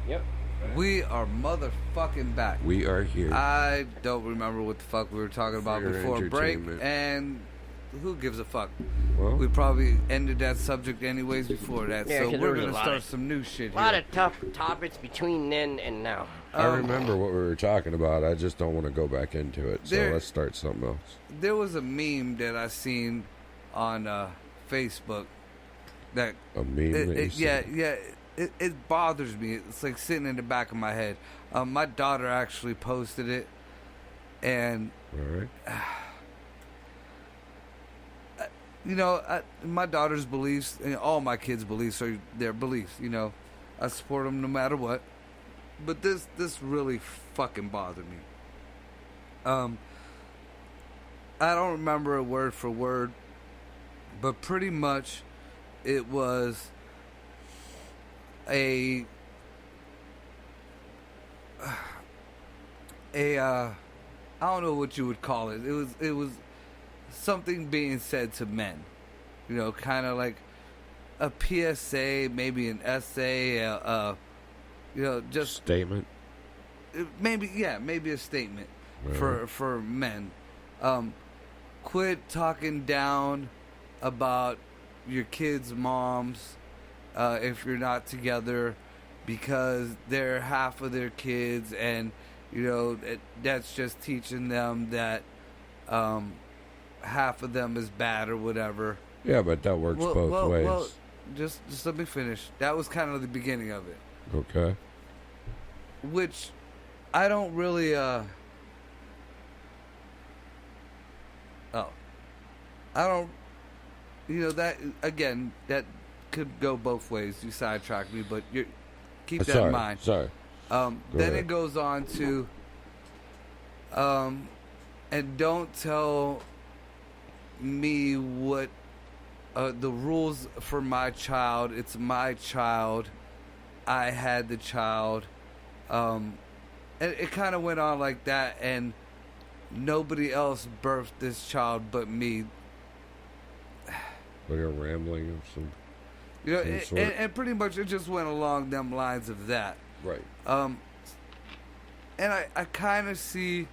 Yep. We are motherfucking back. We are here. I don't remember what the fuck we were talking about For before break, entertainment. and who gives a fuck? Well, We probably ended that subject anyways before that, Yeah, so 'cause we're there was gonna a lot start of- some new shit A lot here. of tough topics between then and now. I remember what we were talking about. I just don't want to go back into it. So There- let's start something else. There was a meme that I seen on Facebook that A meme that you said. it bothers me. It's like sitting in the back of my head. My daughter actually posted it, and All right. you know, my daughter's beliefs and all my kids' beliefs are their beliefs. You know, I support them no matter what. But this really fucking bothered me. I don't remember it word for word, but pretty much it was I don't know what you would call it. It was something being said to men. You know, kind of like a PSA, maybe an essay, you know, just Statement. maybe a statement Right. for men. Quit talking down about your kids' moms if you're not together, because they're half of their kids, and you know that's just teaching them that half of them is bad or whatever. Yeah, but that works both ways. Well, just let me finish. That was kind of the beginning of it. Okay. Which I don't really I don't, you know, that again, that could go both ways. You sidetracked me, but you keep that in mind. Sorry. Then ahead. it goes on to and don't tell me what the rules for my child. It's my child. I had the child. And it kind of went on like that, and nobody else birthed this child but me. Like a rambling of some. You know, Some sort. and pretty much it just went along them lines of that. Right. And I kind of see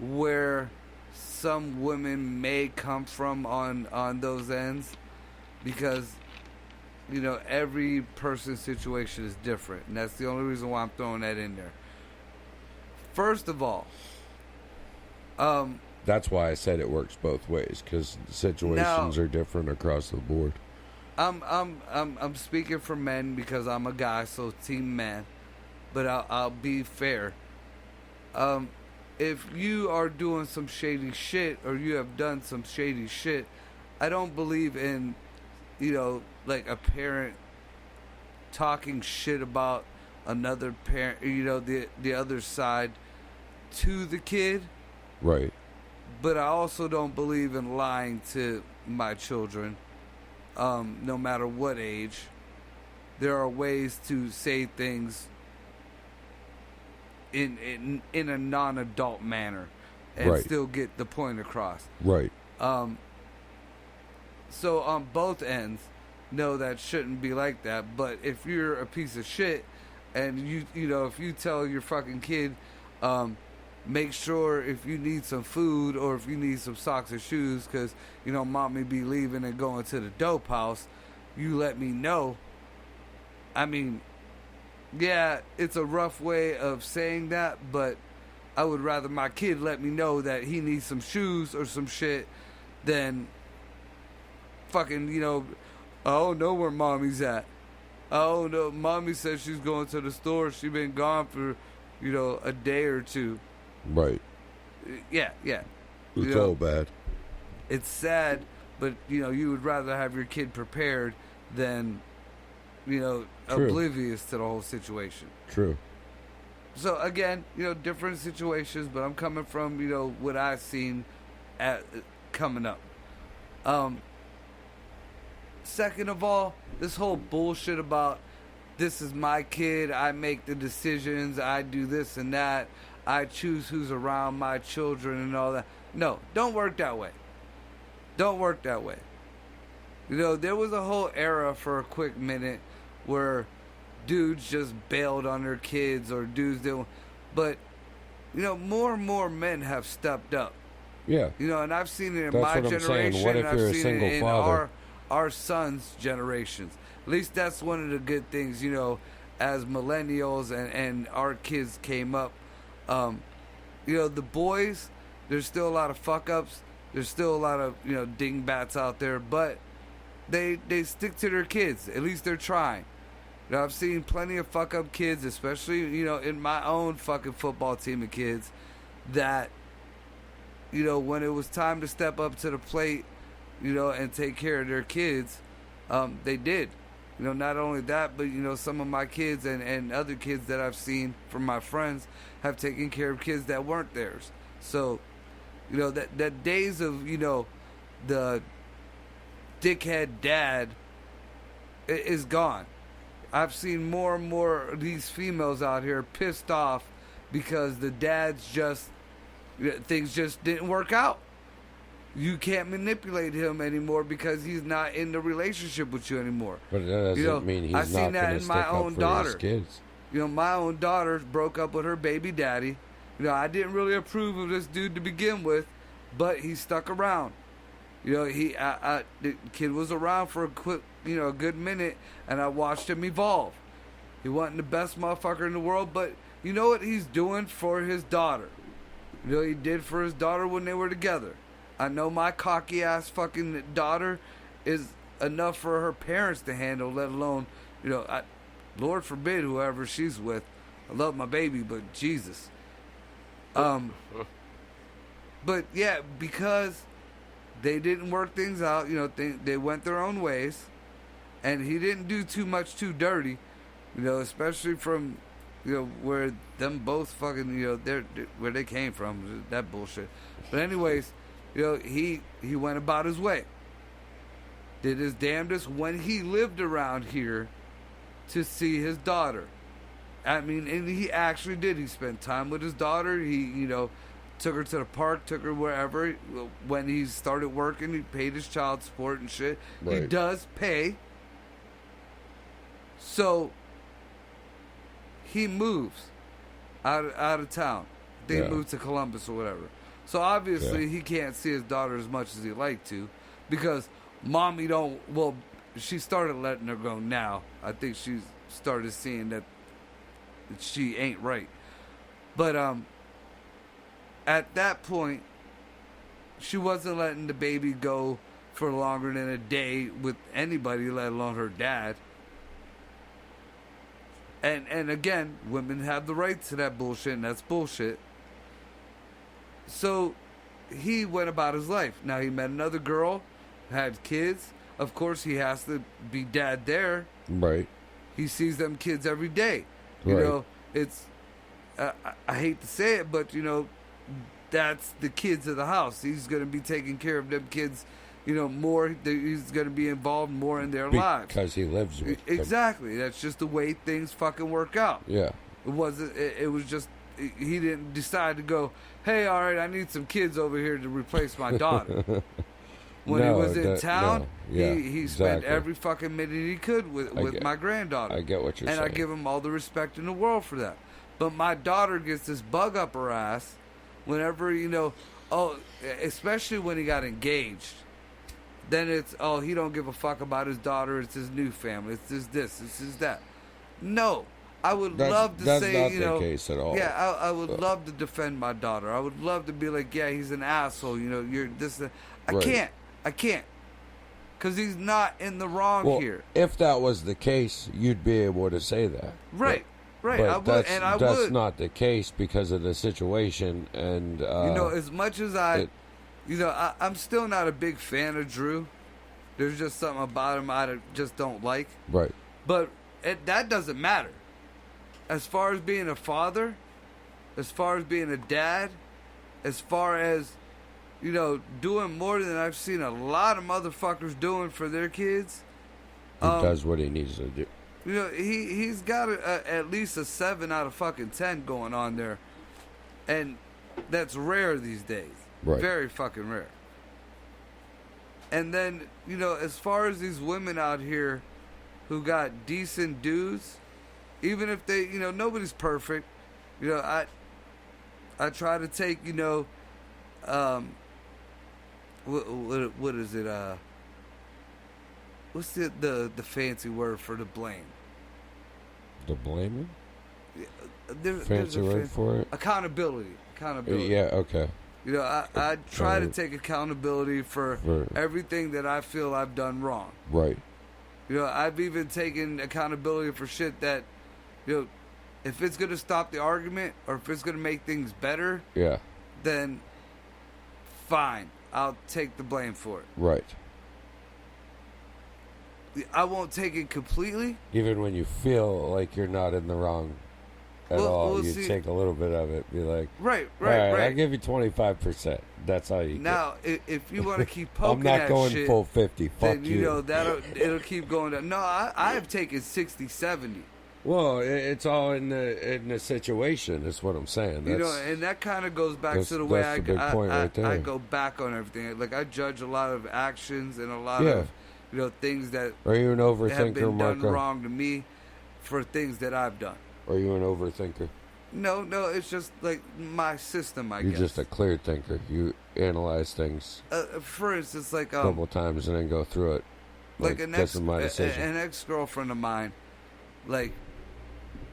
where some women may come from on those ends, because you know every person's situation is different, and that's the only reason why I'm throwing that in there. First of all, That's why I said it works both ways, because situations are different across the board. I'm speaking for men because I'm a guy, so team man. But I'll be fair. If you are doing some shady shit, or you have done some shady shit, I don't believe in, you know, like a parent talking shit about another parent, you know, the other side to the kid. Right. But I also don't believe in lying to my children, no matter what age. There are ways to say things in a non-adult manner and Right. still get the point across. Right. So on both ends, no, that shouldn't be like that. But if you're a piece of shit, and you know, if you tell your fucking kid, make sure if you need some food or if you need some socks or shoes, because you know mommy be leaving and going to the dope house, you let me know. I mean, yeah, it's a rough way of saying that, but I would rather my kid let me know that he needs some shoes or some shit than fucking, I don't know where mommy's at. Oh no, mommy said she's going to the store. She been gone for, a day or two. Right. Yeah. It's all bad. It's sad, but you would rather have your kid prepared than, True. oblivious to the whole situation. True. So again, different situations, but I'm coming from, what I've seen coming up. Second of all, this whole bullshit about this is my kid, I make the decisions, I do this and that, I choose who's around my children and all that. No, don't work that way. Don't work that way. There was a whole era for a quick minute where dudes just bailed on their kids or dudes didn't. But, more and more men have stepped up. Yeah. And I've seen it in That's my what I'm generation. saying. What if and you're I've a seen single it in father? our sons' generations. At least that's one of the good things, as millennials and our kids came up. The boys, there's still a lot of fuck-ups. There's still a lot of, dingbats out there. But they stick to their kids. At least they're trying. I've seen plenty of fuck-up kids, especially, in my own fucking football team of kids, that, when it was time to step up to the plate, and take care of their kids, they did. Not only that, but, some of my kids and other kids that I've seen from my friends have taken care of kids that weren't theirs. So, that days of, the dickhead dad is gone. I've seen more and more of these females out here pissed off because the dads things just didn't work out. You can't manipulate him anymore because he's not in the relationship with you anymore. But that doesn't mean he's I've not seen that going to in stick my up own for daughter. his kids. My own daughter broke up with her baby daddy. I didn't really approve of this dude to begin with, but he stuck around. The kid was around for a good minute, and I watched him evolve. He wasn't the best motherfucker in the world, but you know what he's doing for his daughter. He did for his daughter when they were together. I know my cocky ass fucking daughter is enough for her parents to handle, let alone, Lord forbid whoever she's with. I love my baby, but Jesus. But yeah, because they didn't work things out, they went their own ways, and he didn't do too much too dirty, especially from, where them both fucking, they're where they came from, that bullshit. But anyways, he went about his way. Did his damnedest when he lived around here to see his daughter. I mean, and he actually did. He spent time with his daughter. He, took her to the park, took her wherever. When he started working, he paid his child support and shit. Right. He does pay. So, he moves out of town. They moved to Columbus or whatever. So obviously he can't see his daughter as much as he'd like to, because mommy she started letting her go now. I think she's started seeing that she ain't right. But at that point, she wasn't letting the baby go for longer than a day with anybody, let alone her dad. And again, women have the right to that bullshit, and that's bullshit. So he went about his life. Now he met another girl, had kids. Of course, he has to be dad there. Right. He sees them kids every day. Right. It's I hate to say it, but that's the kids of the house. He's going to be taking care of them kids, more. He's going to be involved more in their lives because he lives with them. Exactly. That's just the way things fucking work out. Yeah. It was just. He didn't decide to go, hey, all right, I need some kids over here to replace my daughter. When he was in town, he spent every fucking minute he could with my granddaughter. I get what you're saying. And I give him all the respect in the world for that. But my daughter gets this bug up her ass whenever, especially when he got engaged. Then it's, he don't give a fuck about his daughter. It's his new family. It's his this. It's his that. No. I would love to that's say, not you the know, case at all. yeah, I would love to defend my daughter. I would love to be like, yeah, he's an asshole. You know, you're this. I Right. can't, because he's not in the wrong Well, here. if that was the case, you'd be able to say that. Right, right. But I would, that's, and I that's would. not the case because of the situation, and You know, as much as I'm still not a big fan of Drew. There's just something about him I just don't like. right, But that doesn't matter. As far as being a father, as far as being a dad, as far as, you know, doing more than I've seen a lot of motherfuckers doing for their kids. he does what he needs to do. You know, he's got at least a 7 out of fucking 10 going on there. And that's rare these days. Right. Very fucking rare. And then, you know, as far as these women out here who got decent dudes, even if they, you know, nobody's perfect. You know, I try to take, you know, what is it? What's the fancy word for the blame? The blaming? There's Fancy a word for it? Accountability. Yeah, okay. You know, I try to take accountability for everything that I feel I've done wrong. Right. You know, I've even taken accountability for shit that, you know, if it's going to stop the argument or if it's going to make things better, Yeah. then fine. I'll take the blame for it. Right. I won't take it completely. Even when you feel like you're not in the wrong at all, you take a little bit of it. Be like, right. I give you 25%. That's all you now, if you want to keep get. I'm poking not at going shit, full 50. Fuck then, you. you know, it'll keep going down. No, I have taken 60, 70. Well, it's all in the situation. Is what I'm saying. You know, and that kind of goes back to the way that's the big point right there. I go back on everything. Like, I judge a lot of actions and a lot of, you know, things that Are you an have overthinker, been done Marco? wrong to me for things that I've done. Are you an overthinker? No, it's just like my system, I guess. You're just a clear thinker. You analyze things for instance, like a couple times and then go through it. like this is my decision. an ex-girlfriend of mine, like,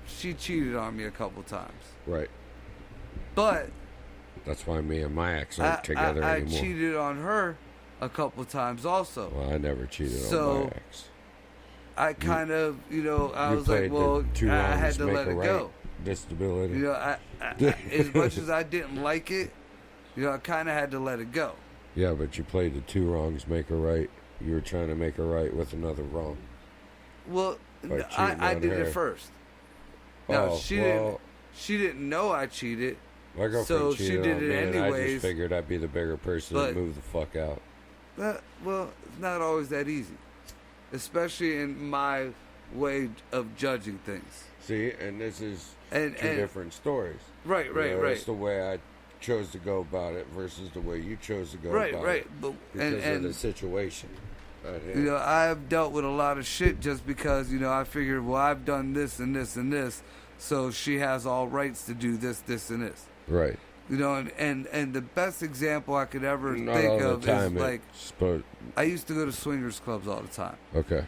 she cheated on me a couple times. Right. But That's why me and my ex aren't together I anymore. cheated on her a couple times also. Well, I never cheated So, on my ex. I kind of, you know, I You was like, played the well, two I wrongs had to make let a it right go. Disability. You know, I as much as I didn't like it, you know, I kind of had to let it go. Yeah, but you played the two wrongs make a right. You were trying to make a right with another wrong. Well, By cheating I on did her. it first. No, Oh, she didn't know I cheated. My girlfriend So she cheated did on it me, and I anyways. just figured I'd be the bigger person But- and move the fuck out. Well, it's not always that easy, especially in my way of judging things. See, and this is And two different stories. Right, You know, right. It's the way I chose to go about it versus the way you chose to go Right, about right. it. But Because and of the situation. you know, I've dealt with a lot of shit just because, you know, I figured, well, I've done this and this and this, so she has all rights to do this, this, and this. Right. You know, and the best example I could ever Not think all of the time. is like, But I used to go to swingers clubs all the time. okay.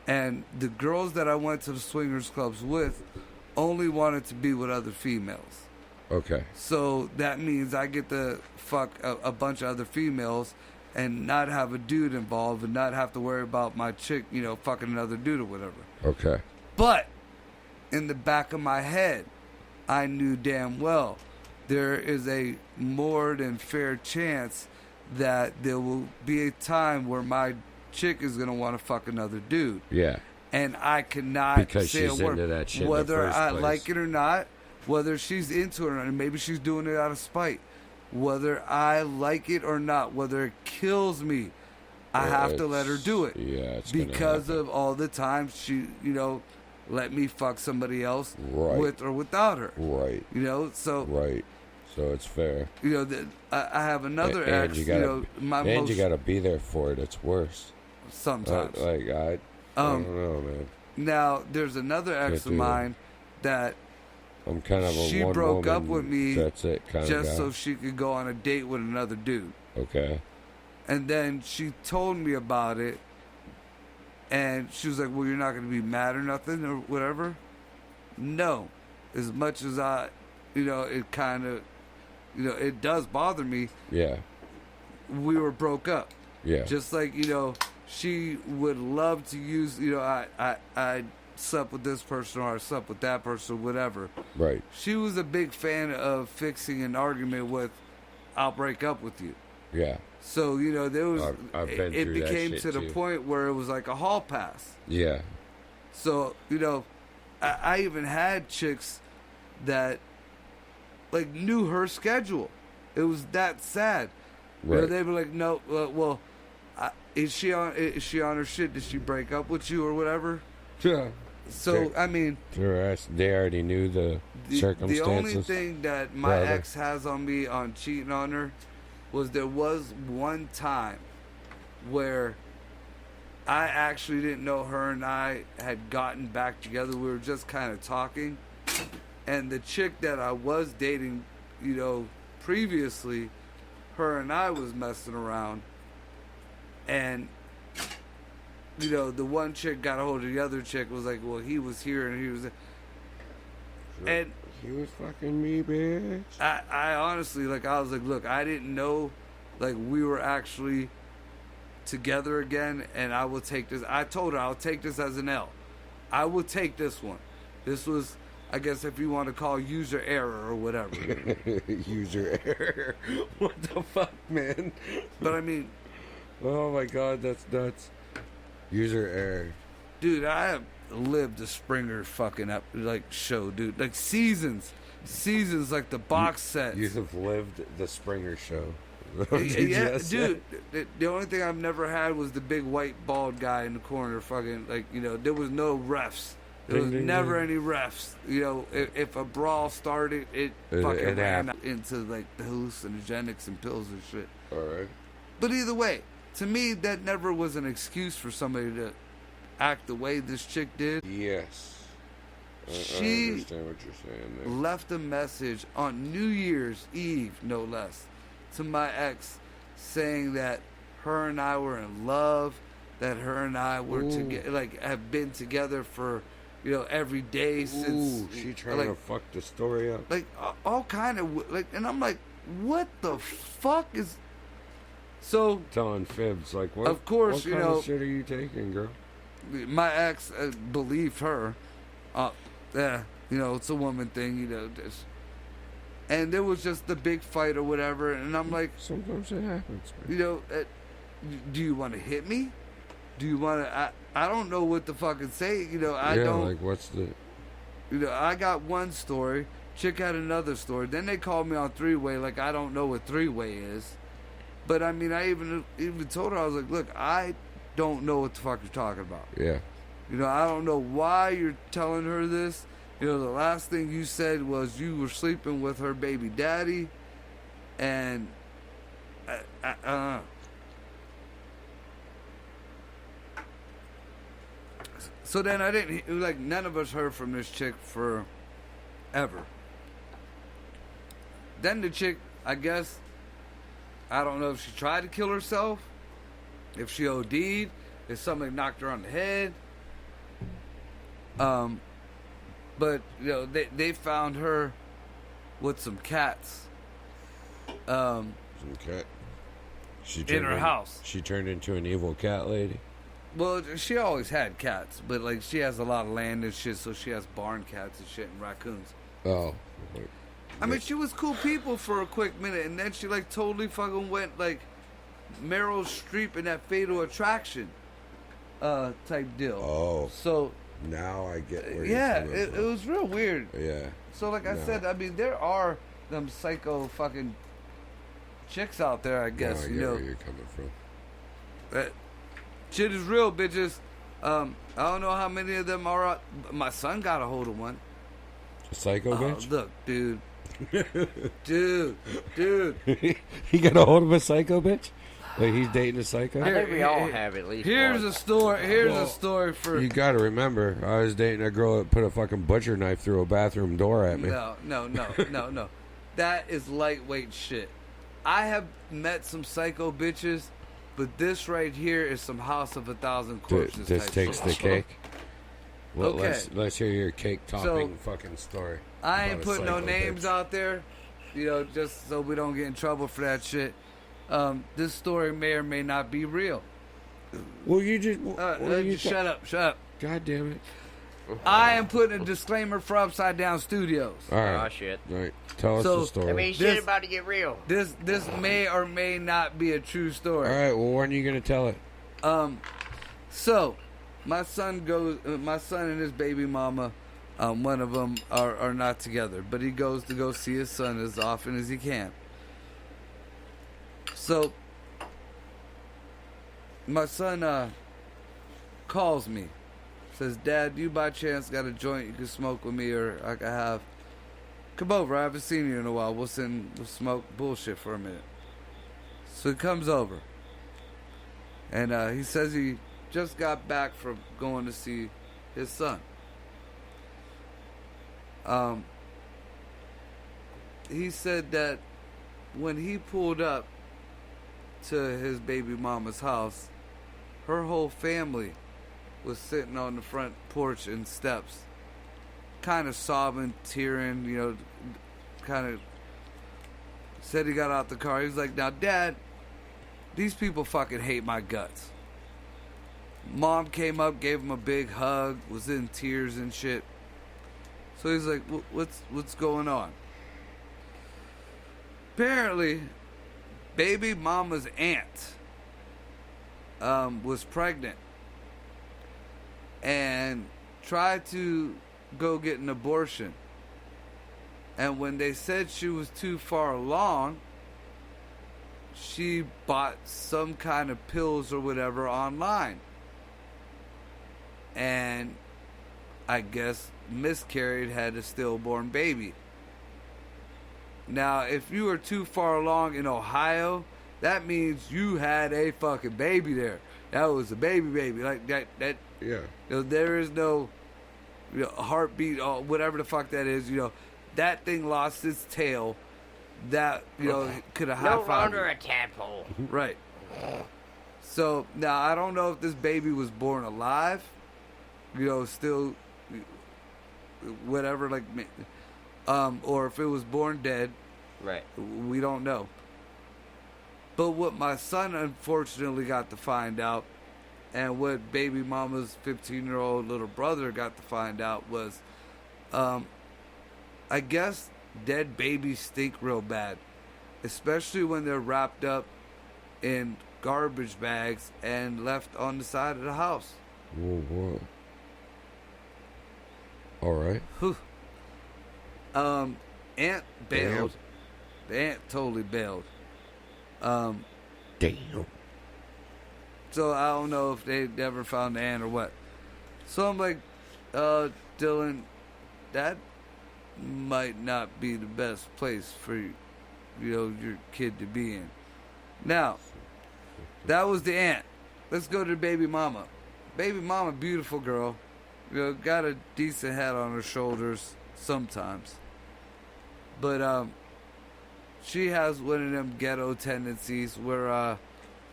And the girls that I went to the swingers clubs with only wanted to be with other females. Okay. So that means I get to fuck a bunch of other females and not have a dude involved and not have to worry about my chick, you know, fucking another dude or whatever. Okay. But in the back of my head, I knew damn well there is a more than fair chance that there will be a time where my chick is going to want to fuck another dude. Yeah. And I cannot Because say she's a word. into that shit in the Whether first I place. like it or not, whether she's into it or not, and maybe she's doing it out of spite. Whether I like it or not, whether it kills me, I have to let her do it. Yeah, it's because gonna happen. of all the times she, you know, let me fuck somebody else Right. with or without her. Right. You know, so Right. So it's fair. you know, I have another And ex. you You, gotta, know, my and most you gotta be there for it. It's worse. sometimes. I don't know, man. Now there's another ex Can't of do mine that I'm kind of a she one broke up woman, with me that's it kind just of guy. so she could go on a date with another dude. Okay. And then she told me about it, and she was like, "Well, you're not going to be mad or nothing or whatever." No. As much as it kind of, it does bother me. Yeah. We were broke up. Yeah. Just like, she would love to use, I slept with this person or I slept with that person, whatever. Right. She was a big fan of fixing an argument with, I'll break up with you. Yeah. So, there was, I've been it through that became shit to the too. point where it was like a hall pass. Yeah. So, I even had chicks that, like, knew her schedule. It was that sad. Right. They'd be like, no, well, is she on her shit? Did she break up with you or whatever? Yeah. So, I mean, they already knew the circumstances. The only thing that my ex has on me on cheating on her was there was one time where I actually didn't know her and I had gotten back together. We were just kind of talking. And the chick that I was dating, previously, her and I was messing around. And, the one chick got a hold of the other chick, was like, well, he was here and he was there. And he was fucking me, bitch. I honestly, I was like, look, I didn't know, we were actually together again, and I will take this. I told her I'll take this as an L. I will take this one. This was, I guess, if you want to call user error or whatever. User error. What the fuck, man? But I mean, oh my god, that's nuts. User error. Dude, I have lived the Springer fucking show, dude. Seasons, like the box sets. You have lived the Springer show. Yeah, dude. The only thing I've never had was the big white bald guy in the corner. Fucking there was no refs. There was never any refs. If a brawl started, it fucking ran into the hallucinogenics and pills and shit. All right. But either way, to me, that never was an excuse for somebody to act the way this chick did. Yes. She I understand what you're saying there. left a message on New Year's Eve, no less, to my ex, saying that her and I were in love, that her and I were together, have been together for, every day since. Ooh, she trying to fuck the story up. All kind of, and I'm like, what the fuck is. So. Telling fibs, what? Of course, what kind of shit are you taking, girl? My ex believed her. Yeah, it's a woman thing, and there was just the big fight or whatever, and I'm like, sometimes it happens, man. Do you want to hit me? Do you want to? I don't know what to fucking say. I don't. What's the? I got one story. Chick had another story. Then they called me on three-way. I don't know what three-way is. But I mean, I even told her, I was like, look, I don't know what the fuck you're talking about. Yeah. I don't know why you're telling her this. The last thing you said was you were sleeping with her baby daddy, and So then I didn't, none of us heard from this chick for ever. Then the chick, I guess, I don't know if she tried to kill herself, if she OD'd, if somebody knocked her on the head. But they found her with some cats. Some cat. In her house. She turned into an evil cat lady. Well, she always had cats, but she has a lot of land and shit, so she has barn cats and shit and raccoons. Oh. I mean, she was cool people for a quick minute, and then she totally fucking went Meryl Streep in that Fatal Attraction type deal. Oh. So now I get where you're coming from. It was real weird. Yeah. So I said, I mean, there are them psycho fucking chicks out there, I guess. Now I get where you're coming from. That shit is real, bitches. I don't know how many of them are. My son got a hold of one. A psycho bitch? Look, dude. dude. He got a hold of a psycho bitch? He's dating a psycho? I think we all have at least Here's one. a story. Here's a story for... You gotta remember, I was dating a girl that put a fucking butcher knife through a bathroom door at me. No. That is lightweight shit. I have met some psycho bitches, but this right here is some House of a Thousand Corpses This type takes shit. the cake? Well, Okay. let's hear your cake topping fucking story. I ain't about a putting no psycho names bitch. out there, just so we don't get in trouble for that shit. This story may or may not be real. Well, you just Shut up. God damn it! I am putting a disclaimer for Upside Down Studios. All right, Oh, shit. all right. Tell us So- the story. I mean, shit about to get real. This may or may not be a true story. All right. Well, when are you gonna tell it? So, my son and his baby mama, one of them are not together, but he goes to go see his son as often as he can. So, my son calls me, says, "Dad, you by chance got a joint you can smoke with me, or I can have? Come over. I haven't seen you in a while. We'll smoke bullshit for a minute." So he comes over, and he says he just got back from going to see his son. He said that when he pulled up to his baby mama's house, her whole family was sitting on the front porch and steps, kind of sobbing, tearing, kind of. Said he got out the car. He was like, "Now, Dad, these people fucking hate my guts." Mom came up, gave him a big hug, was in tears and shit. So he's like, what's going on? Apparently, baby mama's aunt was pregnant and tried to go get an abortion. And when they said she was too far along, she bought some kind of pills or whatever online. And I guess miscarried, had a stillborn baby. Now, if you were too far along in Ohio, that means you had a fucking baby there. That was a baby. Like that. Yeah. There is no heartbeat or whatever the fuck that is. That thing lost its tail. That could have No high-fived longer you. a tadpole. Right. So now I don't know if this baby was born alive. Still whatever, like, or if it was born dead. Right. We don't know. But what my son unfortunately got to find out, and what baby mama's 15-year-old little brother got to find out was, I guess dead babies stink real bad, especially when they're wrapped up in garbage bags and left on the side of the house. Whoa. All right. Whew. Aunt bailed. The aunt totally bailed. Damn. So I don't know if they ever found the aunt or what. So I'm like, Dylan, that might not be the best place for your kid to be in. Now, that was the aunt. Let's go to the baby mama. Baby mama, beautiful girl. Got a decent head on her shoulders sometimes. But she has one of them ghetto tendencies where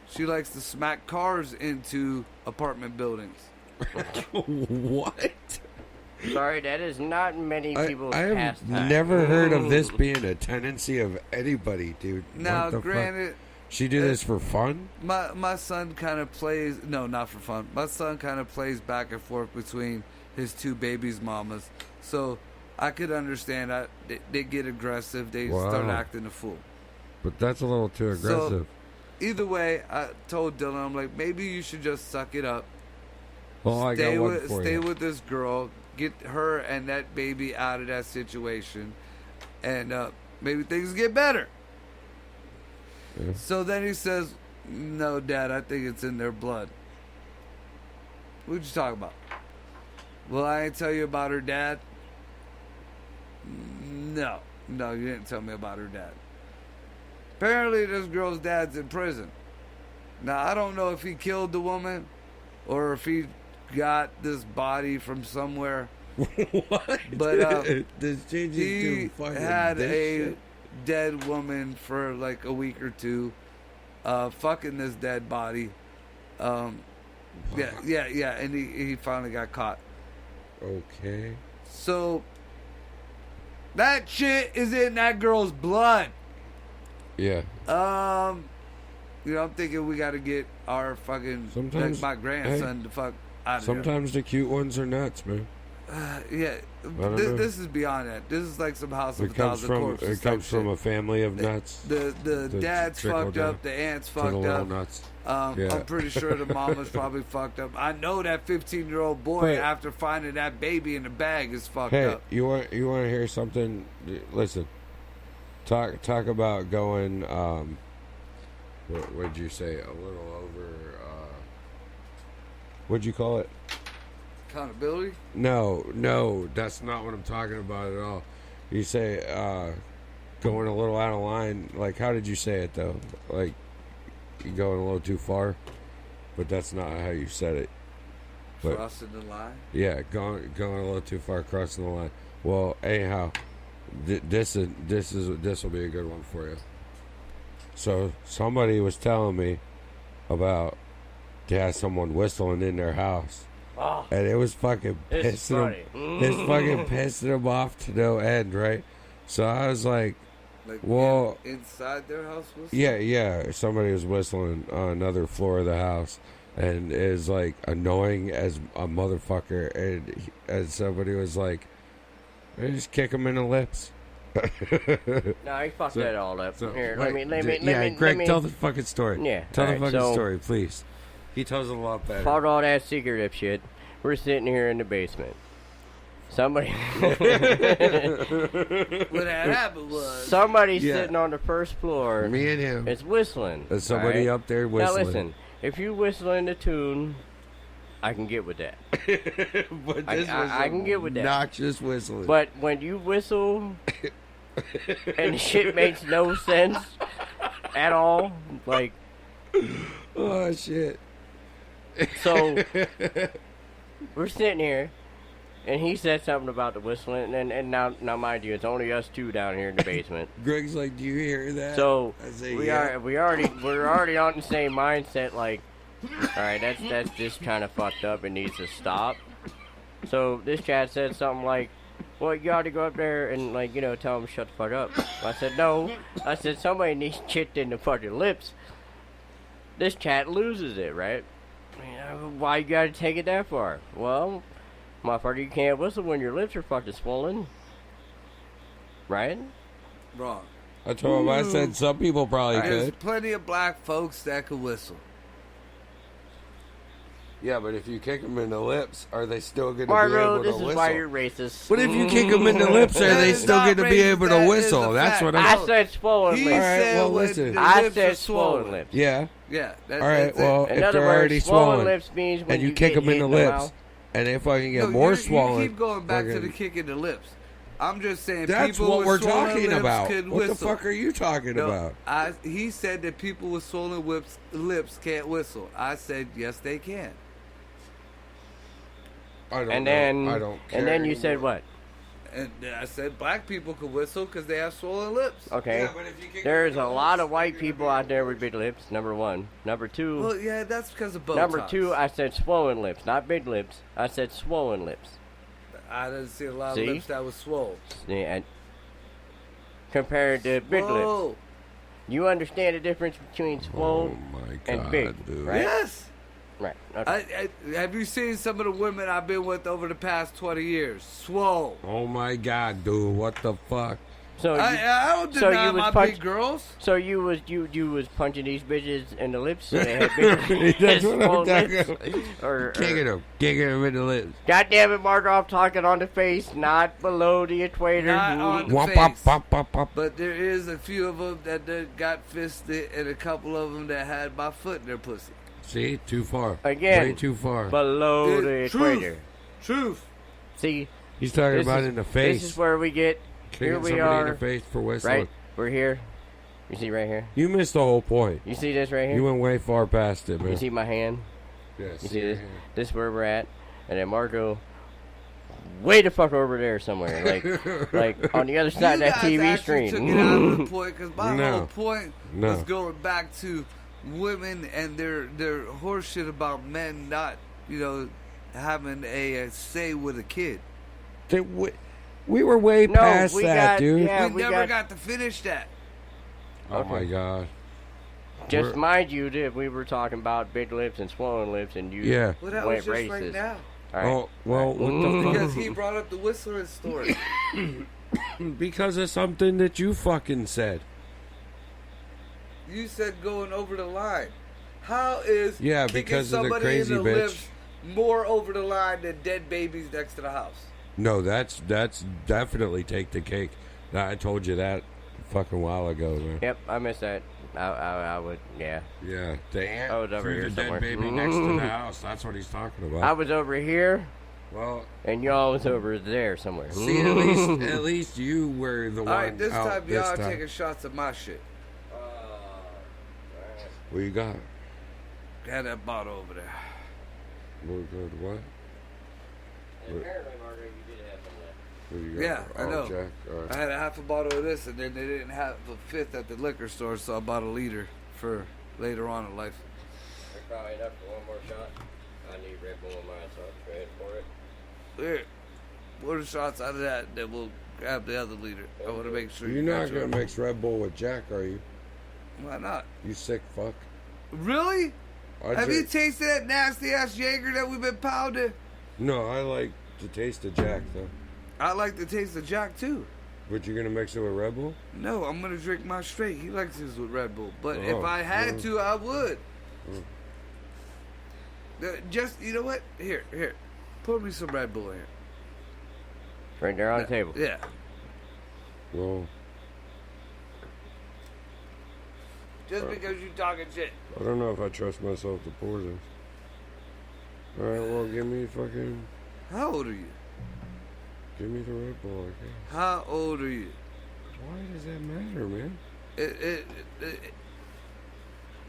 she likes to smack cars into apartment buildings. What? Sorry, that is not many people's I have pastime. never heard of this being a tendency of anybody, dude. Now, What the granted, fuck? She do this for fun? my son kind of plays... No, not for fun. My son kind of plays back and forth between his two babies' mamas. So I could understand that they get aggressive. They start acting a fool. But that's a little too aggressive. So, either way, I told Dylan, I'm like, maybe you should just suck it up. Well, I got one for Stay you. with this girl. Get her and that baby out of that situation. And maybe things get better. Yeah. So then he says, "No, Dad, I think it's in their blood." What'd you talk about? Well, I ain't tell you about her dad. No, you didn't tell me about her dad. Apparently, this girl's dad's in prison. Now, I don't know if he killed the woman or if he got this body from somewhere. What? But This changes he to fucking had this a shit? dead woman for like a week or two, fucking this dead body. Yeah, and he finally got caught. Okay. So that shit is in that girl's blood. Yeah. You know, I'm thinking we got to get our fucking Sometimes my grandson to fuck out of here. Sometimes the cute ones are nuts, man. Yeah, this is beyond that. This is like some House of a Thousand Corpses. It comes from a family of nuts. The dad's fucked up. The aunt's fucked up. Nuts. I'm pretty sure the mama's probably fucked up. I know that 15-year-old boy, after finding that baby in the bag, is fucked up. Hey, you want to hear something? Listen, talk about going. What did you say? A little over. What'd you call it? Accountability? No, that's not what I'm talking about at all. You say going a little out of line. Like, how did you say it though? Like, you going a little too far, but that's not how you said it. But, crossing the line? Yeah, going a little too far, crossing the line. Well, anyhow, this will be a good one for you. So somebody was telling me about they had someone whistling in their house. Oh, and it was fucking pissing them. It's fucking pissing them off to no end, right? So I was like, well, inside their house whistling? Yeah. Somebody was whistling on another floor of the house, and it was like annoying as a motherfucker. And somebody was like, just kick him in the lips. No, he fucked that all up. Here, let me. Greg, tell the fucking story. Yeah, tell the fucking story, please. He tells it a lot better. Fuck all that secretive shit. We're sitting here in the basement. Somebody. What had happened was somebody's sitting on the first floor. Me and him. It's whistling. There's somebody up there whistling. Now listen, if you whistle in the tune, I can get with that. But this was I can get with that. Noxious whistling. But when you whistle and the shit makes no sense at all, like, oh shit. So we're sitting here, and he said something about the whistling, and now mind you, it's only us two down here in the basement. Greg's like, "Do you hear that?" So I say, we're already on the same mindset. Like, all right, that's just kind of fucked up. It needs to stop. So this cat said something like, "Well, you got to go up there and tell him to shut the fuck up." I said, "No." I said, "Somebody needs chipped in the fucking lips." This cat loses it, right? Why you gotta take it that far? Well, motherfucker, you can't whistle when your lips are fucking swollen. Right? Wrong. I told him, I said some people probably There's could. plenty of black folks that could whistle. Yeah, but if you kick them in the lips, are they still going to be Margo, able to this whistle? is why you're racist. But if you kick them in the lips, are they still going to be able to whistle? That's what I I'm... said swollen lips. All right, well, listen. I said swollen lips. Yeah. Yeah. All right, well, in if other they're words, already swollen swollen, lips means when and you get kick them in hit the mouth. lips, and if I can get more swollen... You keep going back to the kick in the lips. I'm just saying that's people what with we're swollen talking lips about. could What whistle. the fuck are you talking about? He said that people with swollen lips can't whistle. I said, yes, they can. I don't and know. then, I don't care and then you anymore. said what? And I said black people could whistle because they have swollen lips. Okay. Yeah, but if you kick There's them a in the lot lips, of white they're people gonna out there with big lips, number one. Number two, Well, yeah, that's because of Botox. number two, I said swollen lips, not big lips. I said swollen lips. I didn't see a lot See? of lips that was swole. Yeah, and compared to big Whoa. lips. You understand the difference between swole Oh my god, and big, dude. right? Yes. Right. Okay. Have you seen some of the women I've been with over the past 20 years? Swole. Oh my god, dude, what the fuck? So you, I don't so deny you was my punch- big girls. so you was punching these bitches in the lips. So they had big That's what I'm swollen talking lips? about. Kicking them in the lips. God damn it, Mark! I'm talking on the face, not below the equator. Not on the Womp, face. pop, pop, pop, pop. But there is a few of them that got fisted and a couple of them that had my foot in their pussy. See, too far. Again, way too far. Below the Truth. equator. Truth. See, He's talking this about is- in the face. This is where we get. Kicking Here we somebody are. in the face for whistling. Right, we're here. You see right here. You missed the whole point. You see this right here. You went way far past it, man. You see my hand. Yes. You see this? This is where we're at, and then Marco, way the fuck over there somewhere, like on the other side of that You TV guys actually screen. took it out of the point because my No. whole point No. was going back to women and their horseshit about men not, having a say with a kid. We were way past that, dude. Yeah, we never got to finish that. Oh my god. Just mind you, that we were talking about big lips and swollen lips, and you Well, that went was just racist. right now. All right. Oh, well, what the Because he brought up the Whistler story. Because of something that you fucking said. You said going over the line. How is because kicking of the somebody crazy in the bitch. lips more over the line than dead babies next to the house? No, that's definitely take the cake. I told you that a fucking while ago, man. Yep, I missed that. I would, yeah. Yeah, the aunt I was over threw here the dead somewhere. baby next to the house. That's what he's talking about. I was over here, well, and y'all was over there somewhere. see, at least you were the one. All right, this out time this y'all time. taking shots at my shit. What you got? Got that bottle over there. What? Apparently, Margaret, you did have some left. What you got? Yeah, I know. Jack. All right. I had a half a bottle of this, and then they didn't have a fifth at the liquor store, so I bought a liter for later on in life. That's probably enough for one more shot. I need Red Bull in mine, so I'll trade for it. Here, order shots out of that, then we'll grab the other liter. I want to make sure You're you not got gonna your- mix Red Bull with Jack, are you? Why not? You sick fuck. Really? I Have you drink- tasted that nasty ass Jaeger that we've been pounding? No, I like the taste of Jack though. I like the taste of Jack too. But you're gonna mix it with Red Bull? No, I'm gonna drink my straight. He likes his with Red Bull, but Oh, if I had oh. to, I would. Just you know what? Here, pour me some Red Bull in here. Right there on the table. Yeah. Well, Just because you talking shit. I don't know if I trust myself to pour this. Alright, well, give me fucking... How old are you? Give me the Red Bull, I guess. How old are you? Why does that matter, man?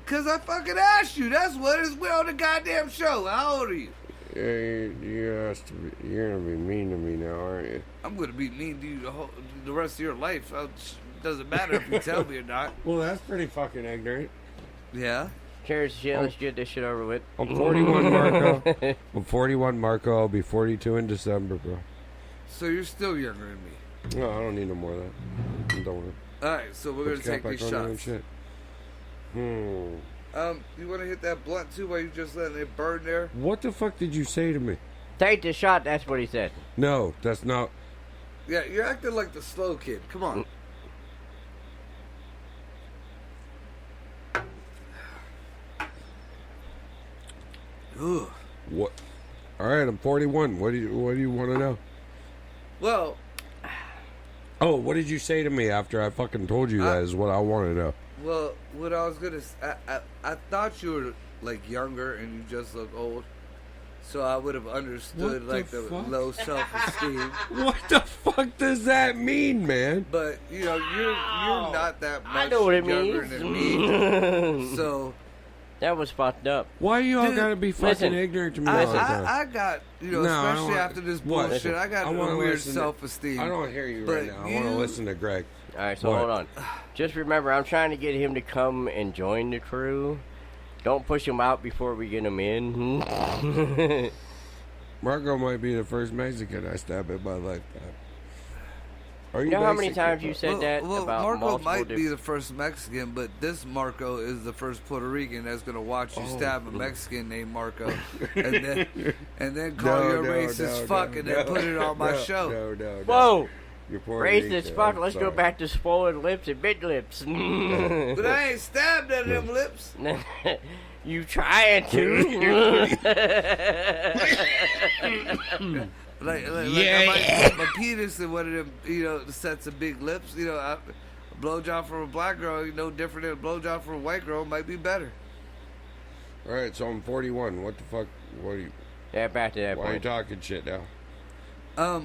Cause I fucking asked you. That's what is. We're on the goddamn show. How old are you? You're gonna be mean to me now, aren't you? I'm gonna be mean to you the rest of your life. Doesn't matter if you tell me or not. Well, that's pretty fucking ignorant. Yeah. Cheers, shit. Let's get this shit over with. I'm 41, Marco. I'm 41, Marco. I'll be 42 in December, bro. So you're still younger than me. No, I don't need no more of that. I'm done with it. All right. So we're gonna take these shots. Shit. You want to hit that blunt too, while you just letting it burn there? What the fuck did you say to me? Take the shot. That's what he said. No, that's not. Yeah, you're acting like the slow kid. Come on. Ugh. What? All right, I'm 41. What do you want to know? Well, Oh, what did you say to me after I fucking told you that is what I want to know. well, what I was gonna, I thought you were like younger and you just look old, so I would have understood What like the the fuck? low self-esteem. What the fuck does that mean, man? But you know, you're not that much I know what it younger means. than me, so That was fucked up. Why you all Dude, gotta be fucking listen, ignorant to me all the time? I got, you know, No, I especially don't- after this what? bullshit, I got I a wanna weird listen to- self-esteem. I don't hear you But right now. I want to you- listen to Greg. All right, so What? hold on. Just remember, I'm trying to get him to come and join the crew. Don't push him out before we get him in. Marco might be the first Mexican I stab in my lifetime. Are You know how many Mexican? times you said that well, about Marco multiple might be different... the first Mexican, but this Marco is the first Puerto Rican that's gonna watch you stab a Mexican named Marco, and then call you a racist fuck and then put it on my show. No. Whoa! You're Puerto Racist Rican, fuck, I'm let's go sorry. back to swollen lips and big lips. But I ain't stabbed none of them lips. You trying to? Like I might put my penis in one of them, you know, sets of big lips. You know, a blowjob from a black girl, no different than a blowjob from a white girl, might be better. All right, so I'm 41. What the fuck? What are you? Yeah, back to that Why are you point. talking shit now?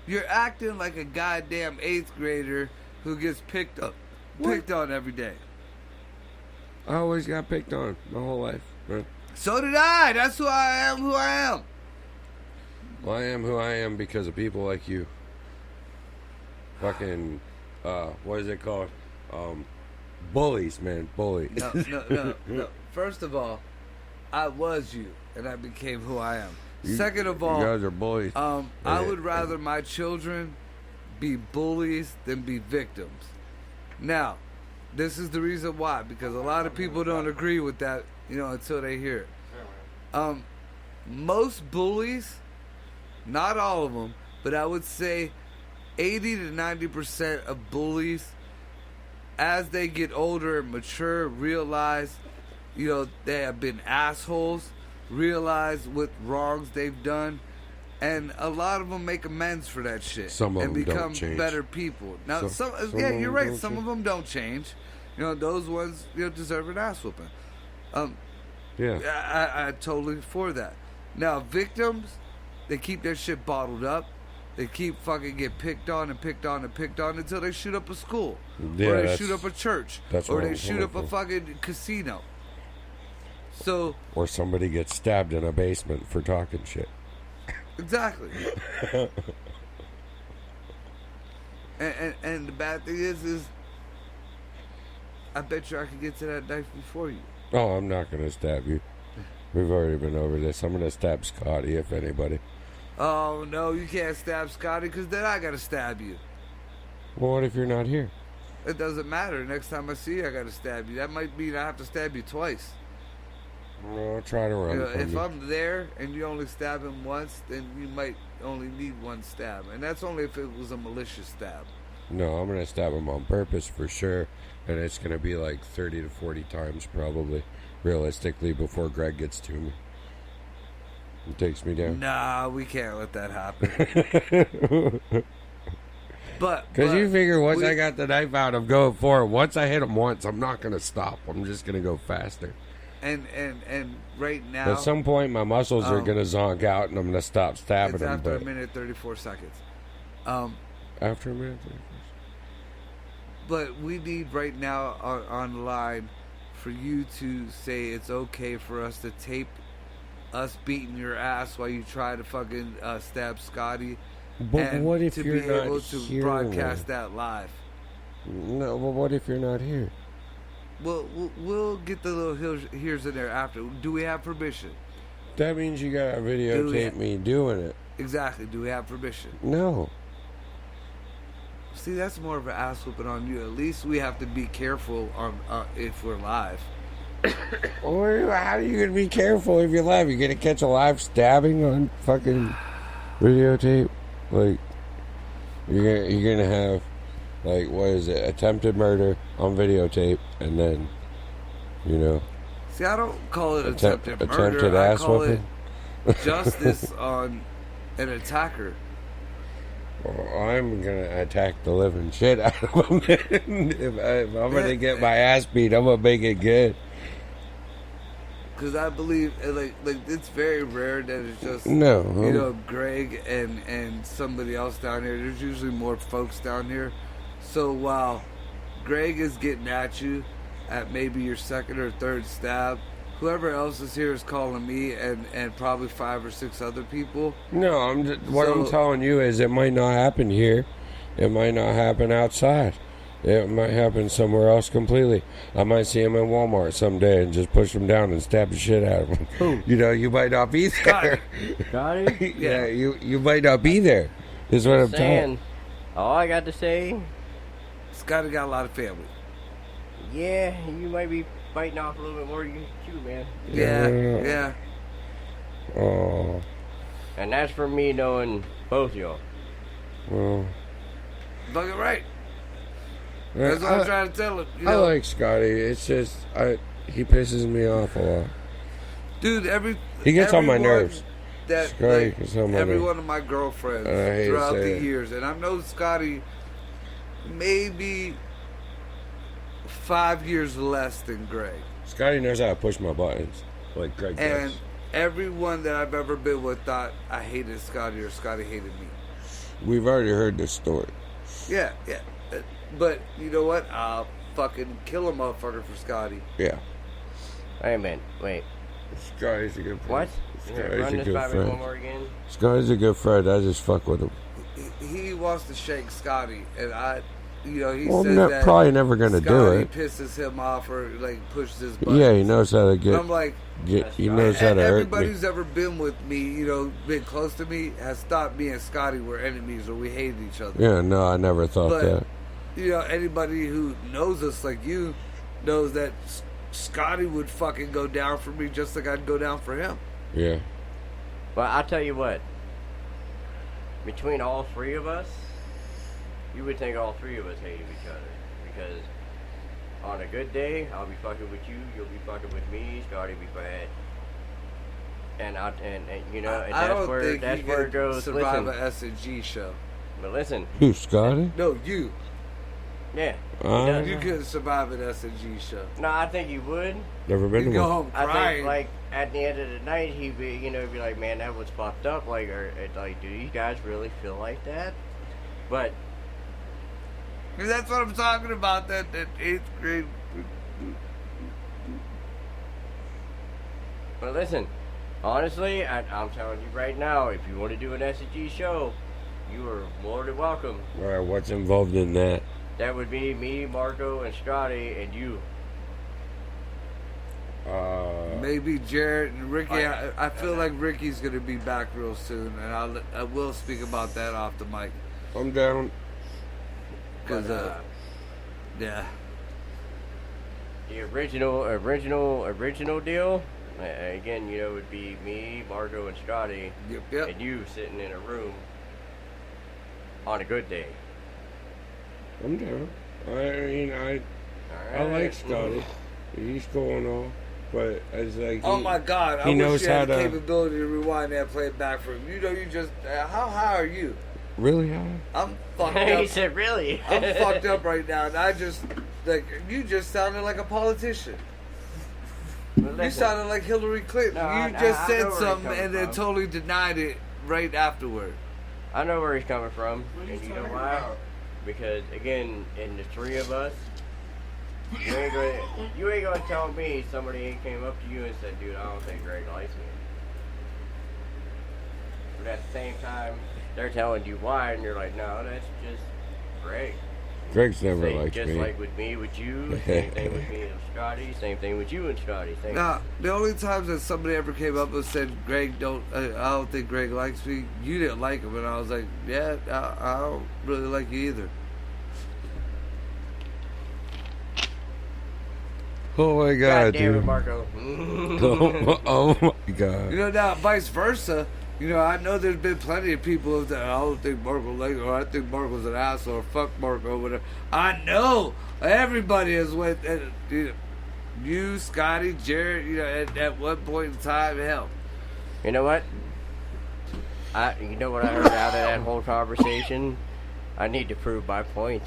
You're acting like a goddamn 8th grader who gets picked on every day. I always got picked on my whole life. Right? So did I. That's who I am. Who I am. Well, I am who I am because of people like you. Fucking, what is it called? Bullies, man. Bully. No. First of all, I was you, and I became who I am. Second of You all, guys are bullies. I would rather my children be bullies than be victims. Now, this is the reason why, because a lot of people don't agree with that, until they hear it. Most bullies, not all of them, but I would say 80 to 90% of bullies, as they get older and mature, realize, they have been assholes, realize what wrongs they've done, and a lot of them make amends for that shit. Some of and them become don't change. better people. Now, Some you're of right. them Some don't of them don't change. Those ones, deserve an ass whooping. Yeah. I totally for that. Now, victims, they keep their shit bottled up. They keep fucking get picked on and picked on and picked on until they shoot up a school. Yeah, or they shoot up a church. That's or what they I'm shoot up a for. fucking casino. So, Or somebody gets stabbed in a basement for talking shit. exactly. and the bad thing is I bet you I could get to that knife before you. Oh, I'm not going to stab you. We've already been over this. I'm going to stab Scotty, if anybody. Oh, no, you can't stab Scotty because then I got to stab you. Well, what if you're not here? It doesn't matter. Next time I see you, I got to stab you. That might mean I have to stab you twice. No, I'll try to run from If you. I'm there and you only stab him once, then you might only need one stab. And that's only if it was a malicious stab. No, I'm going to stab him on purpose for sure. And it's going to be like 30 to 40 times probably, realistically, before Greg gets to me. He takes me down. Nah, we can't let that happen. Because you figure once I got the knife out, I'm going for it. Once I hit him once, I'm not going to stop. I'm just going to go faster. And right now, At some point, my muscles are going to zonk out, and I'm going to stop stabbing it's him. after But a minute 34 seconds. after a minute, But we need right now on the line for you to say it's okay for us to tape us beating your ass while you try to fucking stab Scotty. but and what if to you're be not able to here? broadcast that live? No, but what if you're not here? Well, we'll get the little here's in there after. Do we have permission? That means you gotta videotape me doing it. Exactly. Do we have permission? No. See, that's more of an ass whooping on you. At least we have to be careful on if we're live. Or how are you gonna be careful if you're live? You're gonna catch a live stabbing on fucking videotape? Like you're gonna have like what is it? Attempted murder on videotape, and then See, I don't call it attempted murder. attempted I ass call whooping. it justice on an attacker. Well, I'm gonna attack the living shit out of him. if I'm gonna get my ass beat, I'm gonna make it good. Because I believe, like it's very rare that it's just No, Greg and somebody else down here. There's usually more folks down here. So while Greg is getting at you at maybe your second or third stab, whoever else is here is calling me and probably 5 or 6 other people. no. I'm telling you is it might not happen here. It might not happen outside. It might happen somewhere else completely. I might see him in Walmart someday and just push him down and stab the shit out of him. Who? You might not be there. Got it? Yeah, you might not be there. Is what I'm saying. All I got to say, Scotty got a lot of family. yeah, you might be biting off a little bit more than you chew, man. Yeah. Oh, And that's for me knowing both y'all. well. Fucking right. That's what I'm trying to tell him. I like Scotty. It's just he pisses me off a lot. Dude, He gets on my everyone nerves. That Scotty like, gets on my every nerves. one of my girlfriends I hate to throughout say the it. years, and I know Scotty maybe 5 years less than Greg. Scotty knows how to push my buttons, like Greg And does. everyone that I've ever been with thought I hated Scotty or Scotty hated me. We've already heard this story. Yeah. But you know what? I'll fucking kill a motherfucker for Scotty. Yeah. Hey, man, wait. Scotty's a good friend. What? Scotty's Run a this good by me one friend. more again. Scotty's a good friend. I just fuck with him. He wants to shake Scotty, and he Well, says that probably never gonna do Scotty it. pisses him off or like pushes his buttons. Yeah, he knows how to And get. I'm like, He knows how to hurt everybody me. who's ever been with me, been close to me, has thought me and Scotty were enemies or we hated each other. Yeah, no, I never thought But that. anybody who knows us like you knows that Scotty would fucking go down for me just like I'd go down for him. Yeah. But I'll tell you what. Between all three of us, you would think all three of us hated each other. Because on a good day, I'll be fucking with you, you'll be fucking with me, Scotty be bad. And I that's don't where think that's you where could it goes. survive Listen, a S&G show. but listen, Who, Scotty? No, you. yeah. You couldn't survive an S&G show. No, I think you would. Never been You to go one. home I crying. think, like, at the end of the night, he'd be, be like, man, that was fucked up. Like, do you guys really feel like that? But, That's what I'm talking about, that 8th grade. but listen, honestly, I'm telling you right now, if you want to do an SG show, you are more than welcome. All right, what's involved in that? That would be me, Marco, and Scotty, and you. Maybe Jarrett and Ricky. I feel like Ricky's going to be back real soon, and I will speak about that off the mic. I'm down. Because, yeah. The original deal, again, would be me, Marco, and Scotty, Yep. and you sitting in a room on a good day. I'm down. I Alright. like Scotty. He's going on, but it's like Oh my God! I he wish knows you how had the to capability to rewind that, play it back for him. You just how high are you? really high. I'm fucked He up. said, really? I'm fucked up right now, and I just you just sounded like a politician. You sounded like Hillary Clinton. No, You just I know said where he's something coming and then from. totally denied it right afterward. I know where he's coming from, and you know why? Because again, in the three of us, you ain't gonna tell me somebody ain't came up to you and said, "Dude, I don't think Greg likes me." But at the same time, they're telling you why, and you're like, "No, that's just Greg." Greg's never liked just me. like with me, with you, same thing with me and Scotty, same thing with you and Scotty. Now, the only times that somebody ever came up and said, "Greg, I don't think Greg likes me," you didn't like him, and I was like, "Yeah, I don't really like you either." Oh my God god, damn it, dude! Marco. Oh my god! Now vice versa. I know there's been plenty of people that I don't think Marco likes, or I think Marco's an asshole, or fuck Marco, whatever. I know everybody has went. You, Scotty, Jared. At one point in time, hell. You know what? You know what I heard out of that whole conversation? I need to prove my point.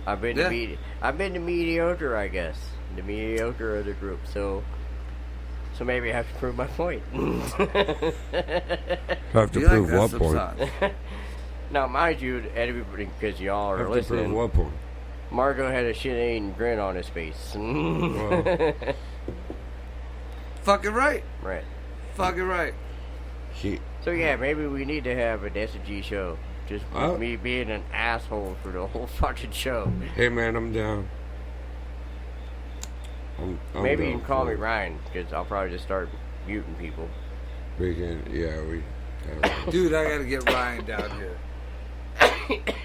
I've been the mediocre, I guess. The mediocre of the group, so maybe I have to prove my point. Have to You prove like what that point? sometimes. Now, mind you, everybody, because y'all are Have to prove listening, what point? Marco had a shit-eating grin on his face. Fucking right. Right. Fucking right. So yeah, maybe we need to have an S&G show. Just with me being an asshole for the whole fucking show. Hey man, I'm down. I'm Maybe you down can call for me it. Ryan, because I'll probably just start muting people. We can, Dude, I gotta get Ryan down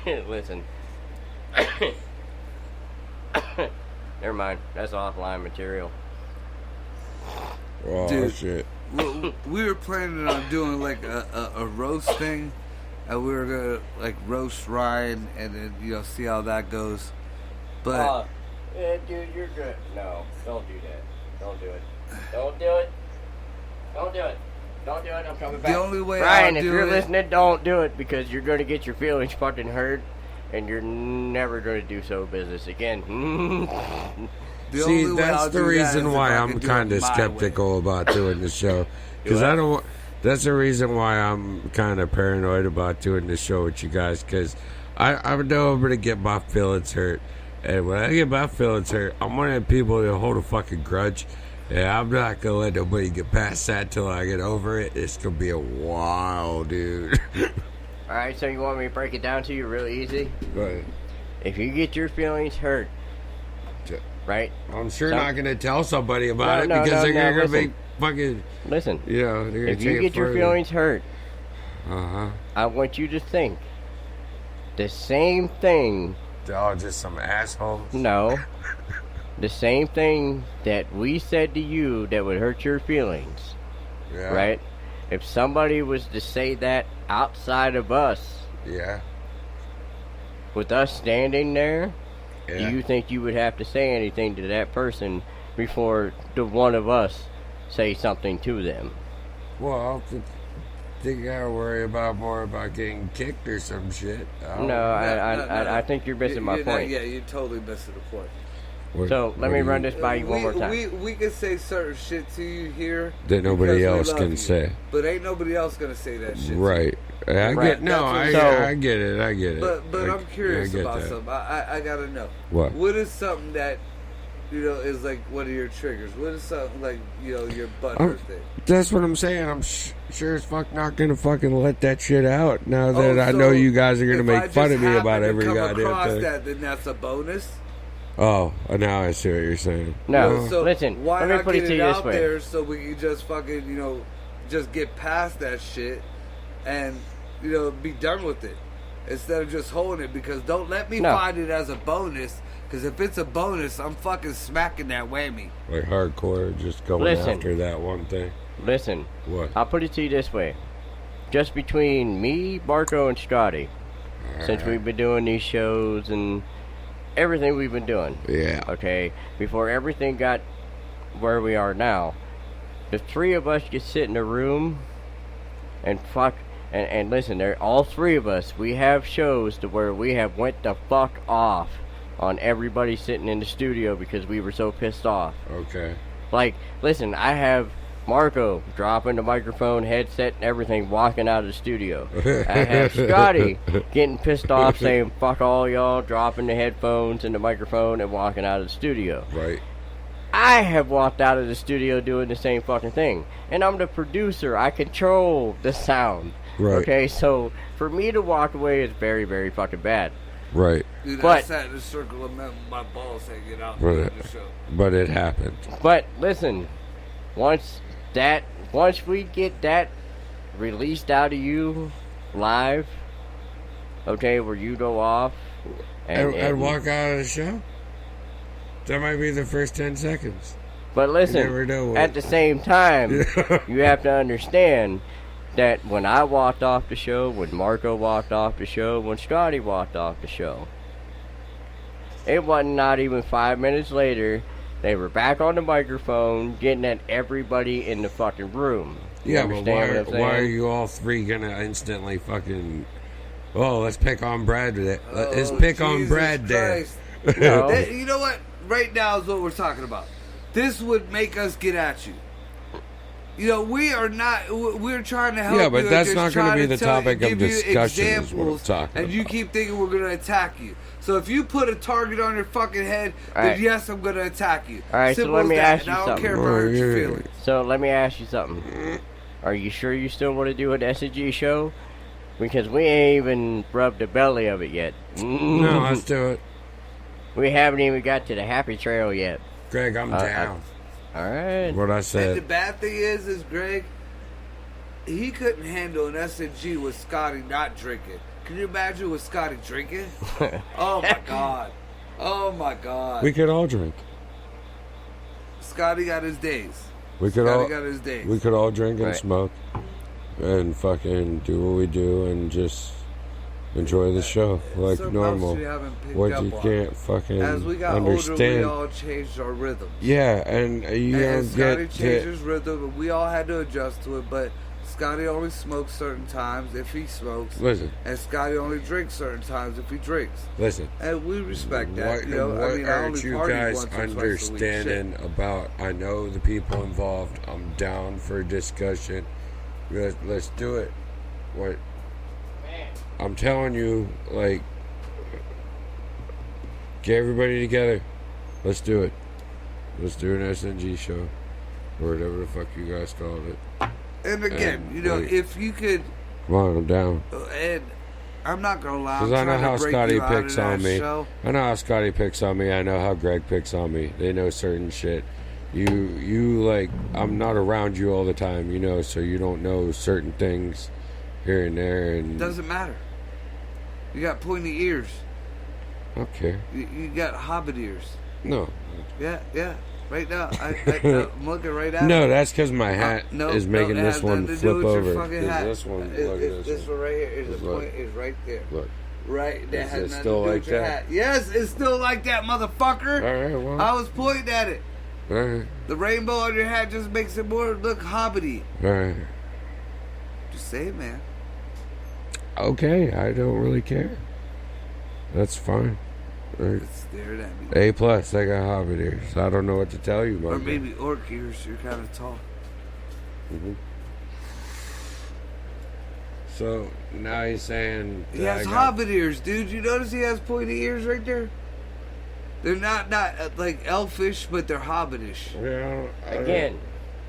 here. Listen. Never mind. That's offline material. Oh Dude. shit! We were planning on doing like a roast thing, and we were gonna like roast Ryan, and then see how that goes. But Yeah, dude, you're good. No, don't do that. Don't do it. Don't do it. Don't do it. Don't do it. I'm coming back. the only way Ryan, I'll if do you're it, listening, don't do it, because you're going to get your feelings fucking hurt, and you're never going to do so business again. the See, only way that's I'll the do that reason is if why I I'm can do it kind of my way. skeptical about doing the show. Because what? I don't. That's the reason why I'm kind of paranoid about doing the show with you guys. Because I know I'm gonna get my feelings hurt, and when I get my feelings hurt, I'm one of the people that hold a fucking grudge. And I'm not gonna let nobody get past that till I get over it. It's gonna be a while, dude. Alright, so you want me to break it down to you really easy? Go ahead. If you get your feelings hurt, right? I'm sure not going to tell somebody about it because they're going to be fucking... Listen. You know, they're gonna if you get your feelings hurt, I want you to think the same thing. Oh, just some assholes? No. The same thing that we said to you that would hurt your feelings. Yeah. Right? If somebody was to say that outside of us, yeah, with us standing there, yeah, do you think you would have to say anything to that person before the one of us say something to them? Well, I think you gotta worry more about getting kicked or some shit. No, I think you're missing my point. Yeah, you're totally missing the point. So let me run this by you one more time. We can say certain shit to you here that nobody else can say, but ain't nobody else gonna say that shit. Right. I get it. I get it. But I'm curious about something. I gotta know. What is something that is like one of your triggers? What is something like your butthurt thing? That's what I'm saying. I'm sure as fuck not gonna fucking let that shit out now that I know you guys are gonna make fun of me about every goddamn thing. Then that's a bonus. Oh, now I see what you're saying. No, so listen, why let me not put get it to you out this way. there so we can just fucking, just get past that shit and, be done with it instead of just holding it, because don't let me find it as a bonus, because if it's a bonus, I'm fucking smacking that whammy. Like hardcore, just going after that one thing. Listen. What? I'll put it to you this way. Just between me, Marco, and Scotty, since we've been doing these shows and everything we've been doing. Yeah. Okay. Before everything got where we are now, the three of us could sit in a room and fuck and listen. There, all three of us, we have shows to where we have went the fuck off on everybody sitting in the studio because we were so pissed off. Okay. Like, listen, I have Marco dropping the microphone, headset, and everything, walking out of the studio. I have Scotty getting pissed off, saying, fuck all y'all, dropping the headphones and the microphone and walking out of the studio. Right. I have walked out of the studio doing the same fucking thing. And I'm the producer. I control the sound. Right. Okay, so for me to walk away is very, very fucking bad. Right. Dude, I sat in a circle of my balls hanging out during the show. But it happened. But listen, once we get that released out of you live, okay, where you go off and walk out of the show, that might be the first 10 seconds. But listen, at the same time, you have to understand that when I walked off the show, when Marco walked off the show, when Scotty walked off the show, it wasn't not even 5 minutes later. They were back on the microphone, getting at everybody in the fucking room. Yeah, but why are you all three gonna instantly fucking... Oh, let's pick on Brad today. Let's pick on Brad there. No. You know what? Right now is what we're talking about. This would make us get at you. We are not... We're trying to help you. Yeah, but that's not going to be the topic of give discussion you is what I'm talking and you keep thinking we're going to attack you. So if you put a target on your fucking head, then yes, I'm going to attack you. All right, Simple so let me ask you something. I don't something. care if I hurt your feelings. So let me ask you something. Are you sure you still want to do an S&G show? Because we ain't even rubbed the belly of it yet. No, let's do it. We haven't even got to the happy trail yet. Greg, I'm down. All right. What I said. And the bad thing is Greg, he couldn't handle an S&G with Scotty not drinking. Can you imagine with Scotty drinking? Oh my god. Oh my god. We could all drink. Scotty got his days. We could all drink and smoke and fucking do what we do and just enjoy the show like normal. What you can't fucking as we got understand. Older, we all changed our rhythm. Yeah, and you don't Scotty get changed his rhythm, and we all had to adjust to it. But Scotty only smokes certain times if he smokes. Listen. And Scotty only drinks certain times if he drinks. Listen. And we respect that. What aren't you guys understanding about? I know the people involved. I'm down for discussion. Let's do it. What? I'm telling you, like, get everybody together. Let's do it. Let's do an SNG show. Or whatever the fuck you guys called it. And again, if you could... Come on, I'm down. And I'm not gonna lie. Because I'm I know trying how to break Scotty you out of picks that on me. show. I know how Scotty picks on me. I know how Greg picks on me. They know certain shit. You like, I'm not around you all the time, you know, so you don't know certain things here and there. And Doesn't matter. You got pointy ears. I don't care. You got hobbit ears. No. Yeah. Right now, I'm looking right at it. No, that's because my hat No, is making it this has one nothing to flip do with your over. fucking hat. This one, look at This this one right here. Just The look. point is right there. Look. Right, that Is has it nothing still to do like with your that? hat. Yes, it's still like that, motherfucker. All right, well. I was pointing at it. All right. The rainbow on your hat just makes it more look hobbity. All right. Just say it, man. Okay, I don't really care. That's fine. All right. It's staring at me. A plus, I got hobbit ears. I don't know what to tell you, Or Mike. maybe orc ears. You're kind of tall. Mm-hmm. So now he's saying He that has I got- hobbit ears, dude. You notice he has pointy ears right there? They're not like elfish, but they're hobbitish. Yeah, I don't- Again,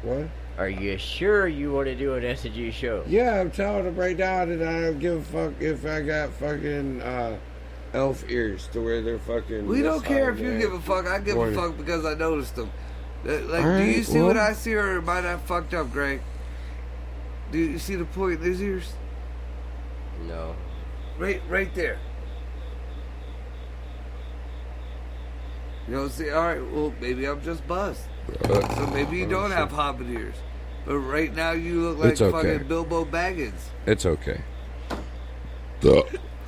What? are you sure you want to do an SG show? Yeah, I'm telling him right now that I don't give a fuck if I got fucking elf ears to where they're fucking. We don't this care high, if you man. give a fuck. I give Warning. a fuck because I noticed them. Like, All do right, you see what well- I see, or am I not fucked up, Greg? Do you see the point in his ears? No. Right there. You know, see, all right, well, maybe I'm just buzzed. So maybe you don't have hobbit ears. But right now you look like It's okay. fucking Bilbo Baggins. It's okay.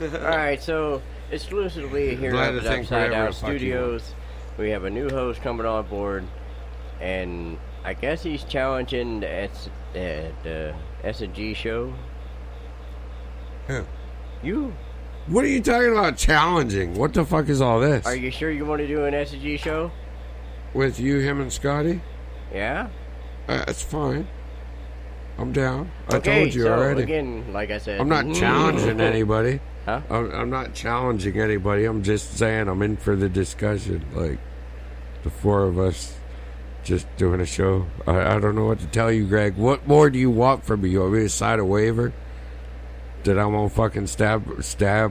Alright, so exclusively here Glad at to the think Upside whatever Down the fuck you Studios, we have a new host coming on board, and I guess he's challenging the S&G show. Who? You? What are you talking about challenging? What the fuck is all this? Are you sure you want to do an S&G show? With you, him, and Scotty? Yeah? That's fine. I'm down. I Okay, told you so already. again, like I said, I'm not challenging anybody. Huh? I'm not challenging anybody. I'm just saying I'm in for the discussion. Like, the four of us just doing a show. I don't know what to tell you, Greg. What more do you want from me? You want me to sign a waiver? That I won't fucking stab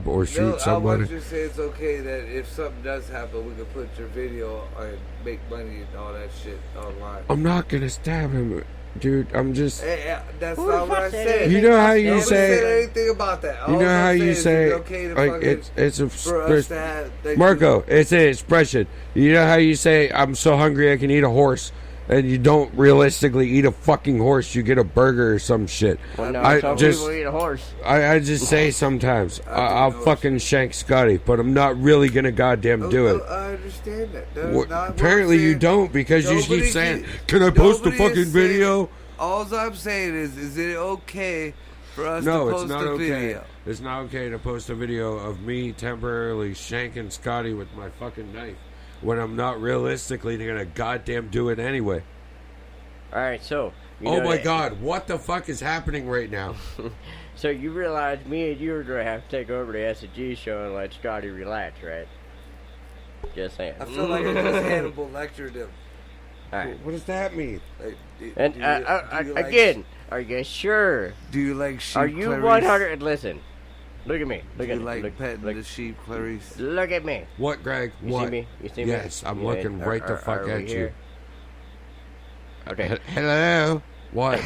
or shoot No, I somebody? want you to say it's okay that if something does happen, we can put your video and make money and all that shit online. I'm not gonna stab him, dude. I'm just. Hey, that's Who not the what I fuck said said. anything You know how you Nobody say- said anything about that. You All know I'm how saying you is say, it's okay to like, fucking, it's a for us to have that Marco, it's an expression. You know how you say, I'm so hungry I can eat a horse, and you don't realistically eat a fucking horse, you get a burger or some shit. Well, no, I some just- people eat a horse. I just say sometimes, I'll fucking shank Scotty, but I'm not really gonna goddamn do it. I understand that. That's What- not what apparently I'm you saying. don't, because you Nobody keep saying, can- can I post a nobody is fucking saying video? it. All I'm saying is it okay for us No, to it's post not a okay. video? It's not okay to post a video of me temporarily shanking Scotty with my fucking knife when I'm not realistically gonna goddamn do it anyway. Alright, so. you Oh know my that- god, what the fuck is happening right now? So you realize me and you are going to have to take over the S&G show and let Scotty relax, right? Just saying. I feel like I just Hannibal lectured him. Alright. What does that mean? Like, And do you like- again, are you sure? do you like sheep? Are you Clarice? 100? Listen, look at me. Look Do at you like look, petting look, the sheep, Clarice? look at me. What, Greg? You What? see me? You see me? Yes, I'm Yeah, looking right the fuck are we at you. here? Okay. Hello? What?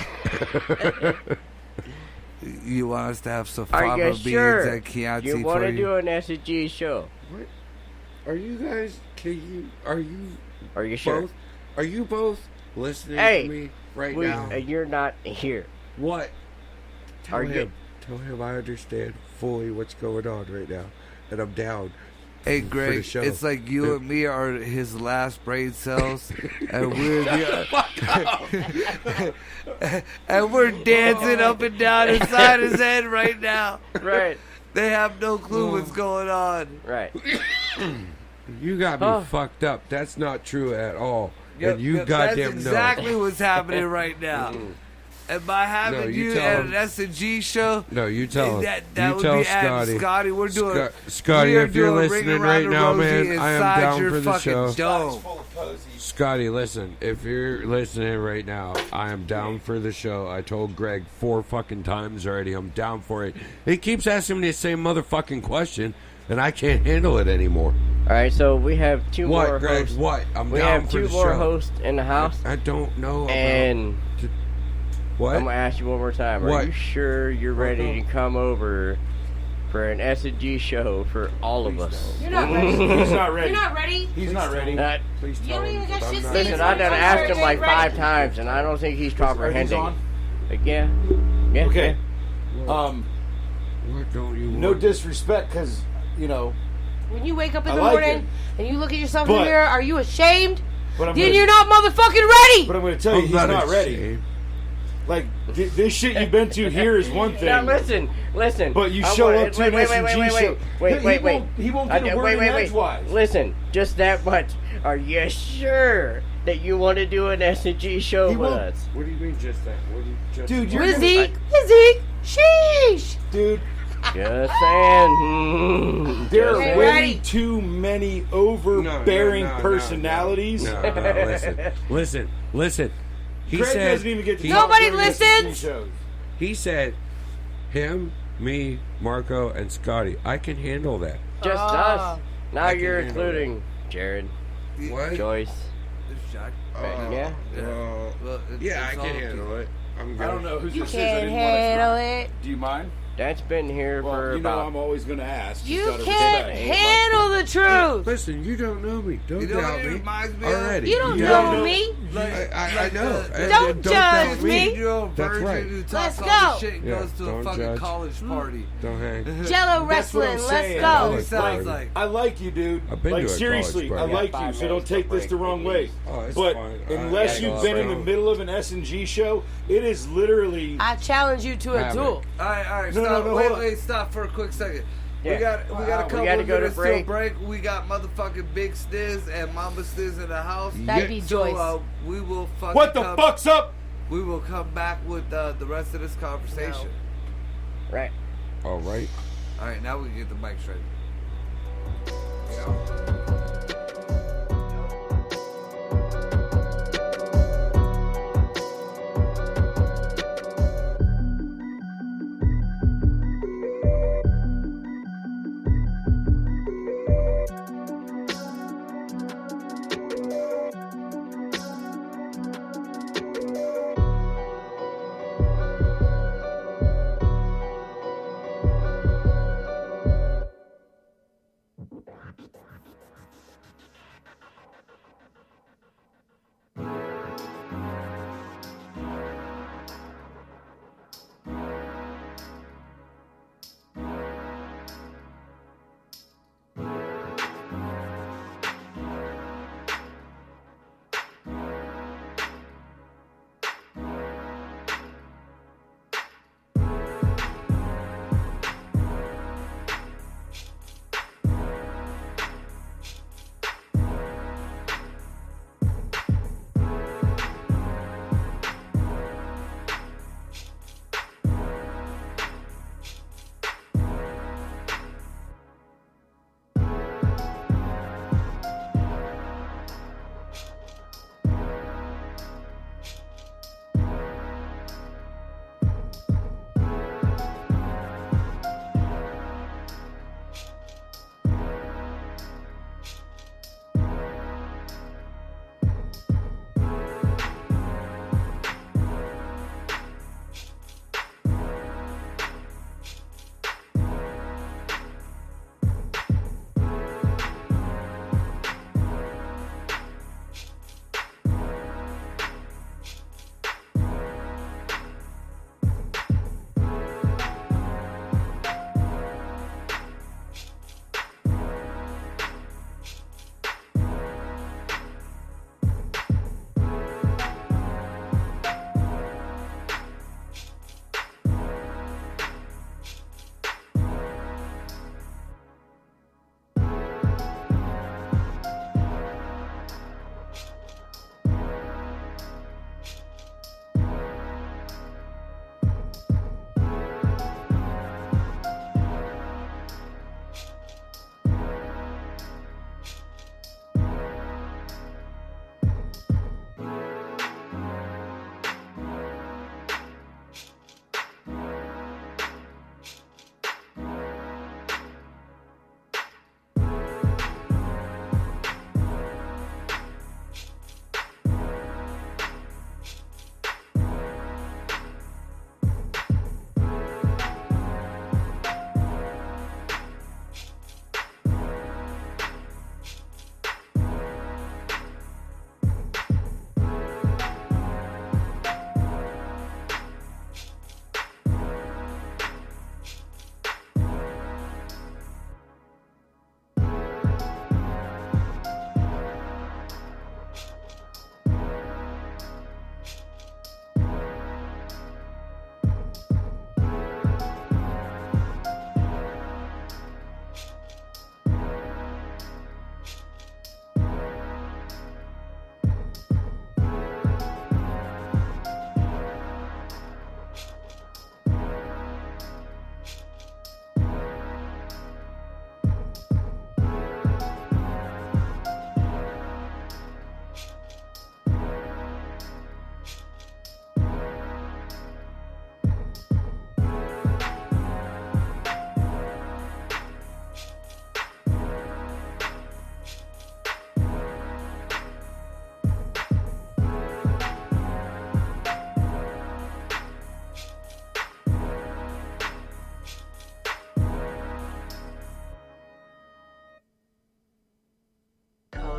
You want us to have Are Safava you beans sure and Chianti you want for to you? do an S&G show? What? Are you guys? Are you Are you sure? both? Are you both listening Hey, to me right We, now? you're not here. What? Tell Are him. you- Tell him I understand fully what's going on right now, and I'm down. Hey for the Greg, show. it's like you and me are his last brain cells, and we're and we're dancing up and down inside his head right now. Right. They have no clue what's going on. Right. You got me Huh. fucked up. That's not true at all. Yep, and you yep, goddamn that's exactly know. what's happening right now. And by having No, you you tell at him. an S&G show, No, you tell him. that You would tell be at Scotty. Scotty. We're doing Scotty, we are if you're doing Ring listening Around right the now, Rosie man, I am inside down your for the fucking show. dome. Scotty, listen. If you're listening right now, I am down for the show. I told Greg 4 fucking times already. I'm down for it. He keeps asking me the same motherfucking question, and I can't handle it anymore. All right, so we have two more What, Greg? hosts. What? I'm We down have for two the more show. hosts in the house, I don't know about... and What? I'm gonna ask you one more time. Are What? you sure you're ready to come over for an S&G show for all of us? You're not ready. He's not ready. You're not ready. He's not ready. Please You tell don't him. even got I'm shit not- stains Listen, on I done your asked shirt. him like Ain't ready. 5 times, and I don't think he's Are these comprehending. on? Like, yeah. Okay. What don't you want? No disrespect, because, you know, When you wake up in I the like morning it. and you look at yourself in the But- mirror, are you ashamed? but I'm Then gonna, you're not motherfucking ready. but I'm going to tell you, I'm he's not ready. ashamed. Like, this shit you've been to here is one thing. Now listen. But you I show want- up to an wait, S&G wait, show. Wait. He won't get a word in edgewise. Listen, just that much. Are you sure that you want to do an S&G show He with won't. us? What do you mean just that? What do you just... Dude, you're With gonna, Zeke, sheesh. dude, Just saying. there Just are Hey, way ready. too many overbearing No, personalities. No, listen. He Craig said, doesn't even get to he- talk Nobody during S&G listens. shows. He said, him, me, Marco, and Scotty. I can handle that. Just us. Now I can you're handle including Jared, What? Joyce. It's Jack. Yeah. Well, Yeah, I it's can all- handle it. I'm good. I don't know who You this is. I can't didn't want to handle try. it. Do you mind? That's been here Well, for you know about. I'm always going to ask. just You out of can't respect. handle the truth. Listen, you don't know me. Don't You know doubt what it me. reminds me of? Already. You don't You know don't know- me. I know. And Don't judge doubt me. You're a That's virgin right. who Let's talks all go. this shit and Yeah, goes to a don't fucking judge. college party. Don't hang. Jello That's what I'm wrestling. Let's saying. go. That's what Like, it sounds like. I like you, dude. I've been like, to a seriously, college I party. like you, so don't take this the wrong way. Oh, it's But fine. unless I you've gotta been go in the around. middle of an S&G show, it is literally... I challenge you to a Have duel. All right, No, stop. no, hold on. Wait, stop for a quick second. Yeah. We got a couple gotta of go to minutes break. till break. We got motherfucking Big Stiz and Mama Stiz in the house. That'd be So Joyce. we will fucking What the come, fuck's up? We will come back with the rest of this conversation. Right. All right. All right, now we can get the mic straight.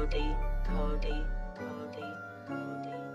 Cody, Cody, Cody, Cody.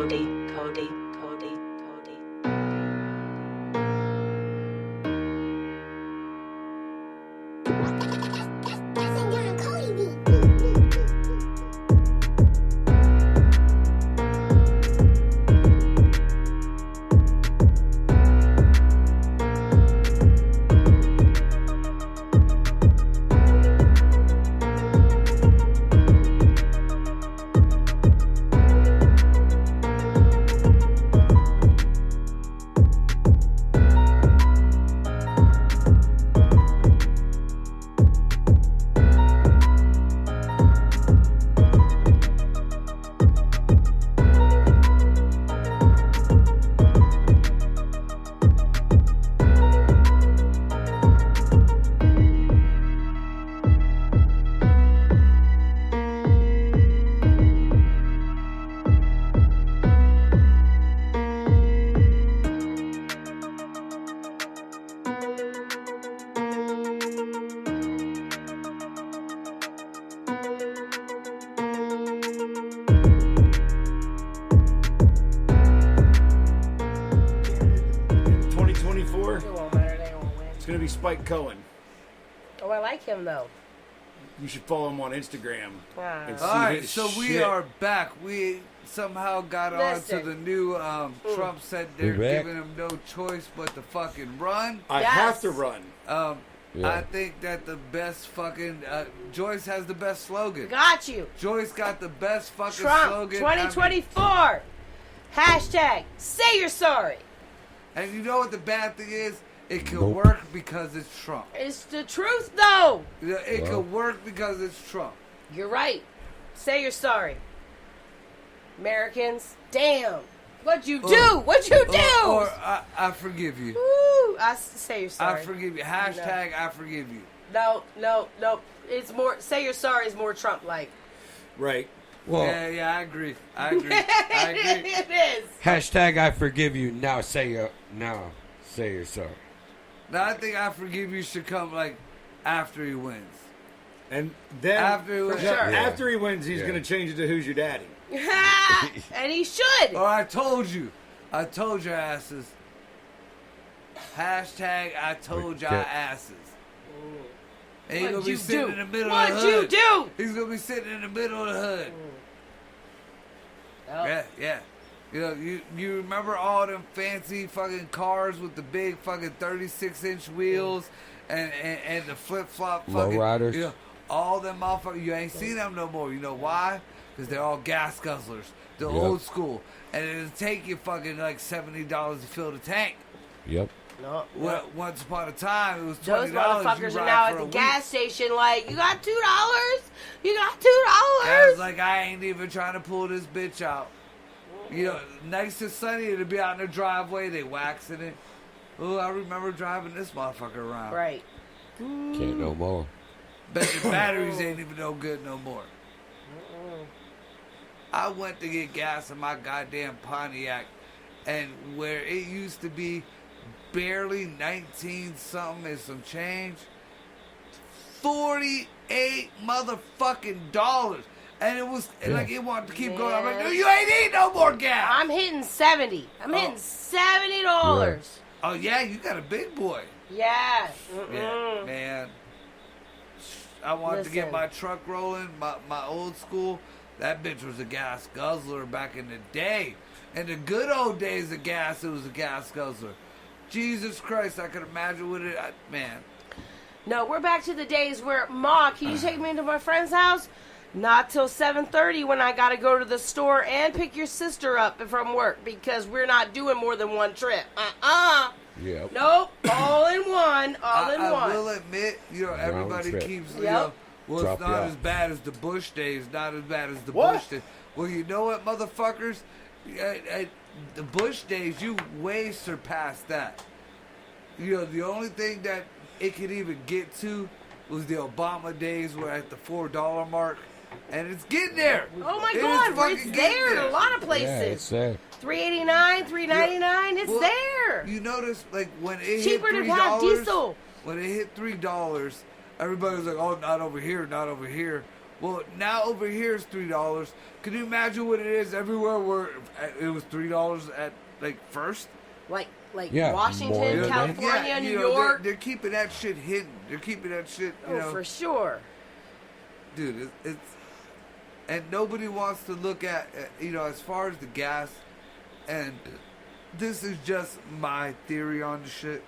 Cody, Cody, Cody, Cody. In 2024, It won't matter. They won't win. it's gonna be Spike Cohen. Oh, I like him though. You should follow him on Instagram. Ah. and see All right, his so we shit. are back. We somehow got on Listen. to the new Trump said they're We back. giving him no choice but to fucking run. I Yes. have to run. Yeah. I think that the best fucking Joyce has the best slogan. Got you. Joyce got the best fucking Trump slogan. 2024. Hashtag say you're sorry. And you know what the bad thing is? It can Nope. work because it's Trump. It's the truth though. It Well. can work because it's Trump. You're right. Say you're sorry. Americans, damn. What'd you do? What'd you do? Or I forgive you. Woo. Say you're sorry. I forgive you. Hashtag I forgive you. No. It's more, say you're sorry is more Trump like. Right. Well, Yeah, I agree. I agree. I agree. It is. hashtag I forgive you. Now say you're sorry. Now I think I forgive you should come like after he wins. And then After he wins. sure. after he wins, he's Yeah. gonna change it to Who's Your Daddy. And he should. Or I told you. I told your asses. Hashtag I told y'all Okay. asses. And he's What'd gonna be you sitting do? in the middle What'd of the you hood. do? He's gonna be sitting in the middle of the hood. Oh. Yeah. You know, you remember all them fancy fucking cars with the big fucking 36-inch wheels and the flip-flop fucking... Lowriders. You know, all them motherfuckers, you ain't seen them no more. You know why? Because they're all gas guzzlers. They're Yep. old school. And it'll take you fucking like $70 to fill the tank. Yep. No. Well, once upon a time, it was $20. Those you motherfuckers are ride now for at a the week. gas station like, you got $2? You got I was $2? like, I ain't even trying to pull this bitch out. You know, nice and sunny, it'll be out in the driveway, they waxing it. Oh, I remember driving this motherfucker around. Right. Can't no more. Bet the batteries ain't even no good no more. I went to get gas in my goddamn Pontiac, and where it used to be barely 19 something and some change, 48 motherfucking dollars. And it was like it wanted to keep going. I'm like, Man. no, you ain't need no more gas. I'm hitting 70. I'm hitting $70. Oh yeah, you got a big boy. Yeah. Yeah, man. I wanted to get Listen. my truck rolling, my old school. That bitch was a gas guzzler back in the day. In the good old days of gas, it was a gas guzzler. Jesus Christ, I could imagine what it... man. No, we're back to the days where, Ma, can you take me into my friend's house? Not till 7:30 when I got to go to the store and pick your sister up from work because we're not doing more than one trip. Yep. Nope. All in one. All in I one. will admit, you know, everybody trip. keeps, you Yep. know, well, Drop it's you not off. as bad as the Bush days, not as bad as the What? Bush days. Well, you know what, motherfuckers? The Bush days, you way surpassed that. You know, the only thing that it could even get to was the Obama days where at the $4 mark, and it's getting there. Oh my It is God, fucking it's getting there in a lot of Yeah, places. it's there. $3.89, $3.99, it's Well, there. You notice, like, when it Cheaper hit to have $3, diesel. when it hit $3, everybody was like, "Oh, not over here, not over here." Well, now over here is $3. Can you imagine what it is everywhere where it was $3 at like first? Like Yeah, more Washington, than California, Yeah, New you know, York. They're keeping that shit hidden. They're keeping that shit, you Oh, know. for sure. Dude, it's and nobody wants to look at, you know, as far as the gas, and this is just my theory on the shit.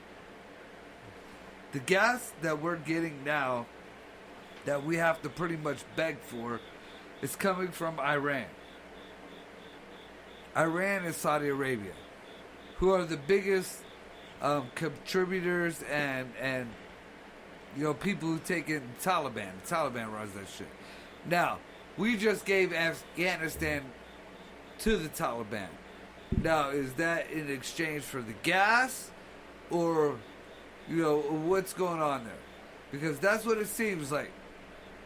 The gas that we're getting now, that we have to pretty much beg for, is coming from Iran. Iran and Saudi Arabia, who are the biggest contributors and you know, people who take in Taliban. The Taliban runs that shit. Now, we just gave Afghanistan to the Taliban. Now, is that in exchange for the gas, or, you know, what's going on there? Because that's what it seems like.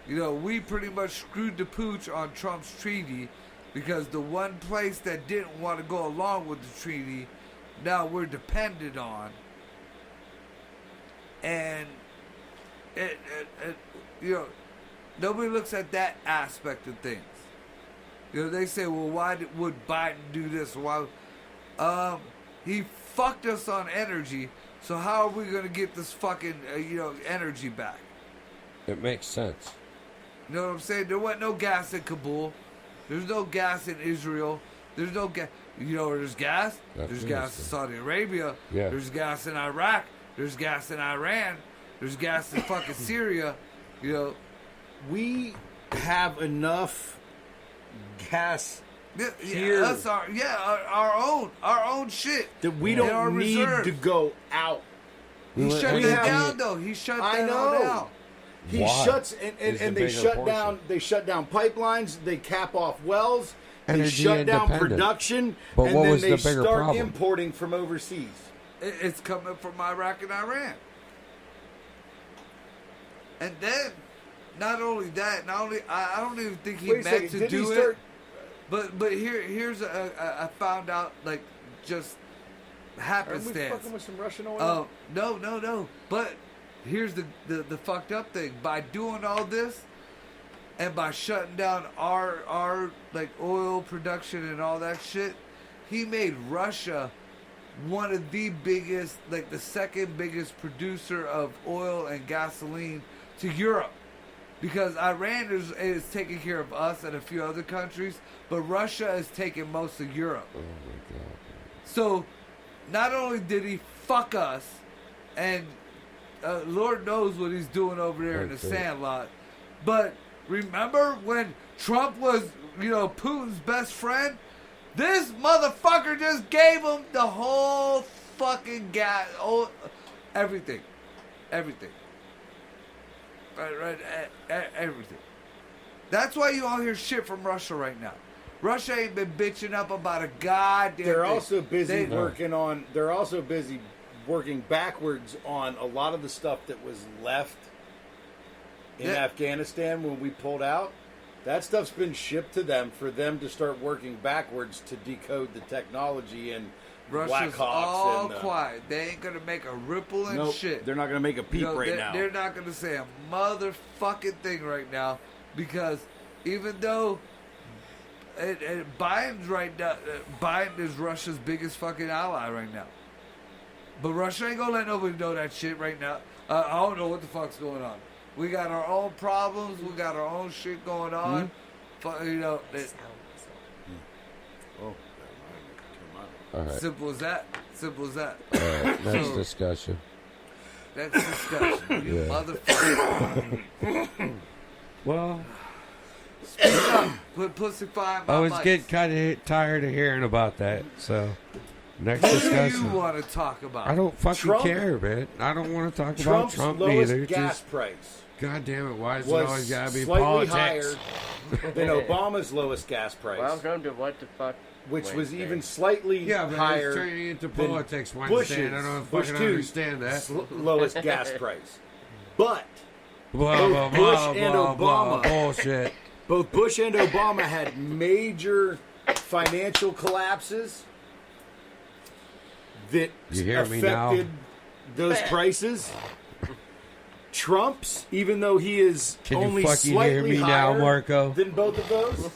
You know, we pretty much screwed the pooch on Trump's treaty, because the one place that didn't want to go along with the treaty, now we're dependent on. And, you know, nobody looks at that aspect of things. You know, they say, well, why would Biden do this? Why? He fucked us on energy, so how are we going to get this fucking, you know, energy back? It makes sense. You know what I'm saying? There wasn't no gas in Kabul. There's no gas in Israel. There's no gas. You know where there's gas? There's gas in Saudi Arabia. Yeah. There's gas in Iraq. There's gas in Iran. There's gas in fucking Syria. You know. We have enough gas Yeah, here us our own shit that we in our don't need reserves. to go out. He shut We that have- down though. He shut I that all know. down. He Why? shuts Is and the they bigger shut portion. down. They shut down pipelines. They cap off wells. They Energy shut down independent. production, But and what then was they the bigger start problem? importing from overseas. It's coming from Iraq and Iran. And then, not only that, I don't even think he Wait a meant second, to did he do start- it. But here's I found out, like, just Are we happenstance. fucking with some Russian oil? No. But here's the fucked up thing. By doing all this, and by shutting down our like oil production and all that shit, he made Russia one of the biggest, like the second biggest producer of oil and gasoline to Europe. Because Iran is taking care of us and a few other countries, but Russia is taking most of Europe. Oh my god. So, not only did he fuck us, and Lord knows what he's doing over there in the That's it. sandlot, but remember when Trump was, you know, Putin's best friend? This motherfucker just gave him the whole fucking gas, everything. Right, everything. That's why you all hear shit from Russia right now. Russia ain't been bitching up about a goddamn They're thing. also busy They- working on. They're also busy working backwards on a lot of the stuff that was left in Yeah. Afghanistan when we pulled out. That stuff's been shipped to them for them to start working backwards to decode the technology and Black Russia's Hawks all and quiet. They ain't gonna make a ripple and nope, shit. they're not going to make a peep You know, right now. They're not gonna say a motherfucking thing right now, because even though Biden's right now, Biden is Russia's biggest fucking ally right now. But Russia ain't gonna let nobody know that shit right now. I don't know what the fuck's going on. We got our own problems. We got our own shit going on. You know, Oh, All right. simple as that. Simple as that. All right. Next So- discussion. Next discussion. You Yeah. motherfucker. Well, Put pussy fire in my I was mics. getting kind of tired of hearing about that. So, next What do you discussion. want to talk about? I don't fucking Trump- care, man. I don't want to talk about Trump's Trump lowest either. gas Just, price God damn it, why is it was always gotta be slightly politics? higher than Obama's lowest gas price, Welcome to What the Fuck which was Wednesday. even slightly Yeah, but higher it's turning into than politics Bush's, Wednesday, and I don't Bush fucking II's understand that. lowest gas price. But Blah, both blah, Bush blah, and blah, blah, Obama- bullshit. both Bush and Obama had major financial collapses that You hear me now? affected those prices. Trump's, even though he is Can you only fucking slightly hear me now, higher Marco? than both of those,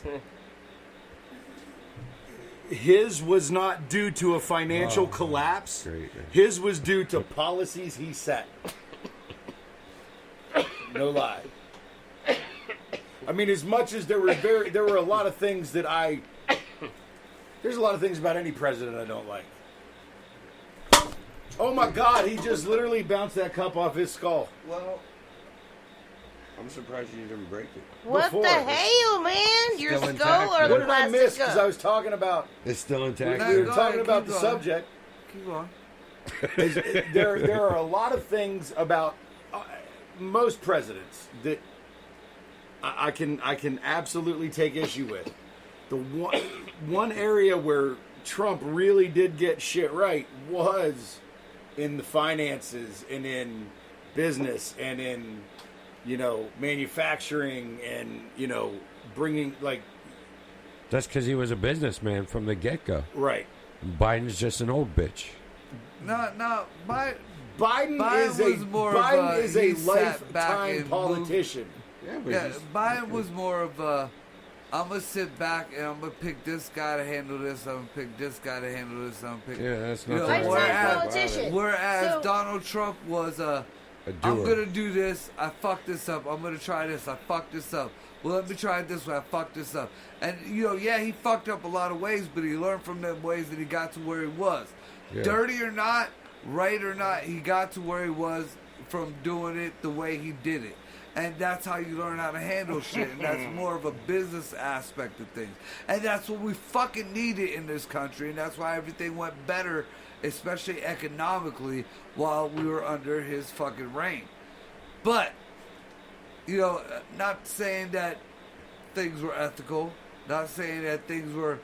his was not due to a financial collapse. Great, man. His was due to policies he set. No lie. I mean, as much as there were a lot of things that there's a lot of things about any president I don't like. Oh my God, he just literally bounced that cup off his skull. Well, I'm surprised you didn't break it. What Before. the hell, man? Your Still skull intact, or man. the What did I plastic miss? Because I cup? was talking about, It's still intact. No, we were go talking ahead, about keep the going. subject. Keep on. There are a lot of things about most presidents that I can absolutely take issue with. The one area where Trump really did get shit right was in the finances and in business and in manufacturing and bringing That's because he was a businessman from the get-go. right. Biden's just an old bitch. No, Biden is he a sat back lifetime and politician. Yeah, Biden was more of a, I'm going to sit back and I'm going to pick this guy to handle this, I'm going to pick this guy to handle this, I'm going to pick... Yeah, that's You not know, the Lifetime word. whereas- politician. Whereas So- Donald Trump was A I'm doer. going to do this, I fucked this up, I'm going to try this, I fucked this up. Well, let me try it this way, I fucked this up. And, yeah, he fucked up a lot of ways, but he learned from them ways that he got to where he was. Yeah. Dirty or not, right or not, he got to where he was from doing it the way he did it. And that's how you learn how to handle shit. And that's more of a business aspect of things. And that's what we fucking needed in this country. And that's why everything went better, especially economically, while we were under his fucking reign. But, not saying that things were ethical. Not saying that things were,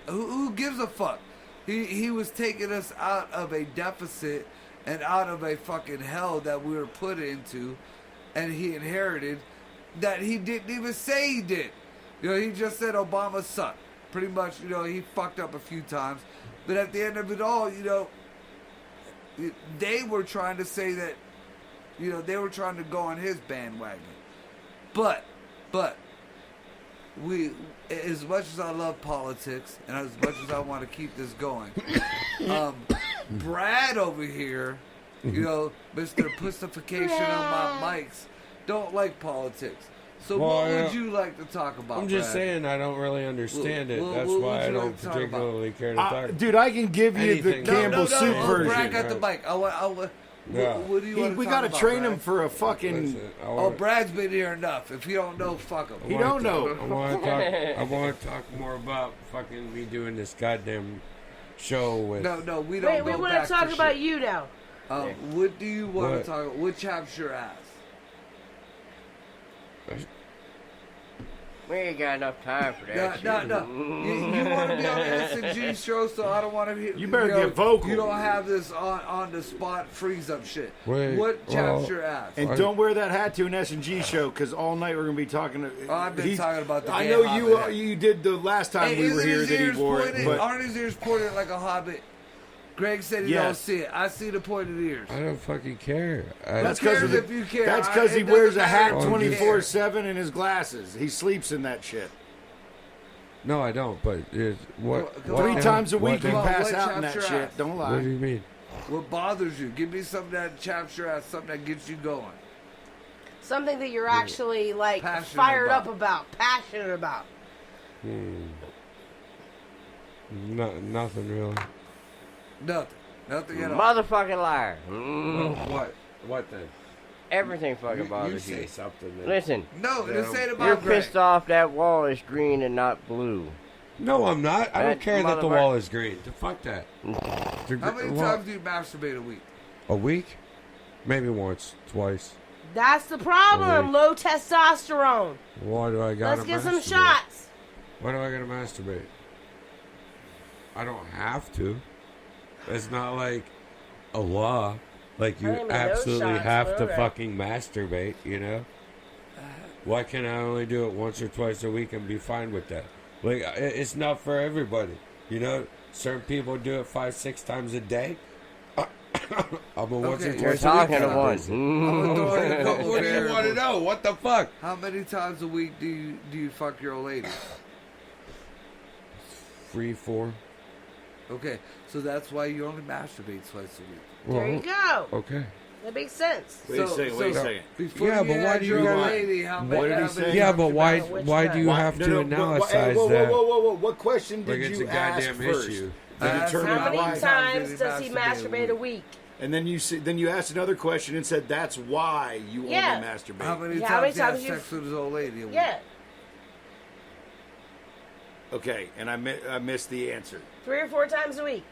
who gives a fuck? He was taking us out of a deficit and out of a fucking hell that we were put into, and he inherited that he didn't even say he did. He just said Obama sucked. Pretty much, he fucked up a few times. But at the end of it all, they were trying to say that, they were trying to go on his bandwagon. But, as much as I love politics and as much as I want to keep this going, Brad over here, Mr. Pussification on my mics, don't like politics. So Well, what yeah. would you like to talk about, I'm just Brad? saying I don't really understand it. Well, That's what why would I you don't like to talk about? particularly care to talk. Dude, I can give you Anything. the No, Campbell soup Brad version. got the mic. Yeah. What do you want to We talk got to about, train Brad? him for a fucking. Listen, I Oh, wanna- Brad's been here enough. If you don't know, fuck him. He don't know. I want to talk. I want to talk more about fucking me doing this goddamn show with. No, we don't Wait, go we want back to talk to about shit. you now. What do you want What? to talk about? What chaps your ass? We ain't got enough time for that. No. shit. You want to be on the S&G show, so I don't want to hear. You better get vocal. You don't have this on the spot freeze up shit. Wait, What chaps well- your ass? And don't wear that hat to an S&G show because all night we're going to be talking. Oh, I've been talking about the I damn know you. Hobbit. You did the last time we were isn't here his that he ears wore it, pointed? but Aren't his ears pointed like a hobbit? Greg said he Yes. don't see it. I see the pointed ears. I don't fucking care. that's Who cares because if you care? That's because he It wears doesn't a hat matter if you 24/7 and his glasses. He sleeps in that shit. No, I don't. But what? Three what 3 the- times a what week the- you Well, pass what out in chaps that your shit. ass? Don't What do lie. you mean? What bothers you? Give me something that chaps your ass, something that gets you going. Something that you're actually like Passionate fired about. up about, passionate about. No, nothing really. Nothing at all. Motherfucking liar. What? What then? Everything fucking You bothers say you. something. Then. Listen, No, this ain't about you're Greg. pissed off that wall is green and not blue. No, I'm not. I don't That care that the motherfucker- wall is green. Fuck that. How many times do you masturbate a week? A week? Maybe once, twice. That's the problem. Wait. Low testosterone. Why do I gotta Let's get some masturbate? shots. Why do I gotta masturbate? I don't have to. It's not like a law. Like I you don't even know absolutely shots, have but to alright. fucking masturbate, you know? Why can't I only do it once or twice a week and be fine with that? Like, it's not for everybody. You know, certain people do it 5-6 times a day. I'm a once or Okay. twice You're a week talking kind to of one. person. I'm gonna throw in a couple What do you want to variables. know? What the fuck? How many times a week do you fuck your old lady? 3, 4. Okay, so that's why you only masturbate twice a week. There you go. Okay. That makes sense. Wait a second. Before Yeah, you but why had do you your old gotta- lady, how What many? did he how say? many Yeah, times but you why? fucked? Why do you Why- have no, to no, analyze hey, whoa, that? whoa. What question Like did it's you a ask goddamn first? issue. To determine How many why. times does he masturbate a week? And then you asked another question and said that's why you Yeah. only masturbate. How many Yeah, how many times you have times you- sex with his old lady? A week? Yeah, Okay, and I missed the answer. 3 or 4 times a week.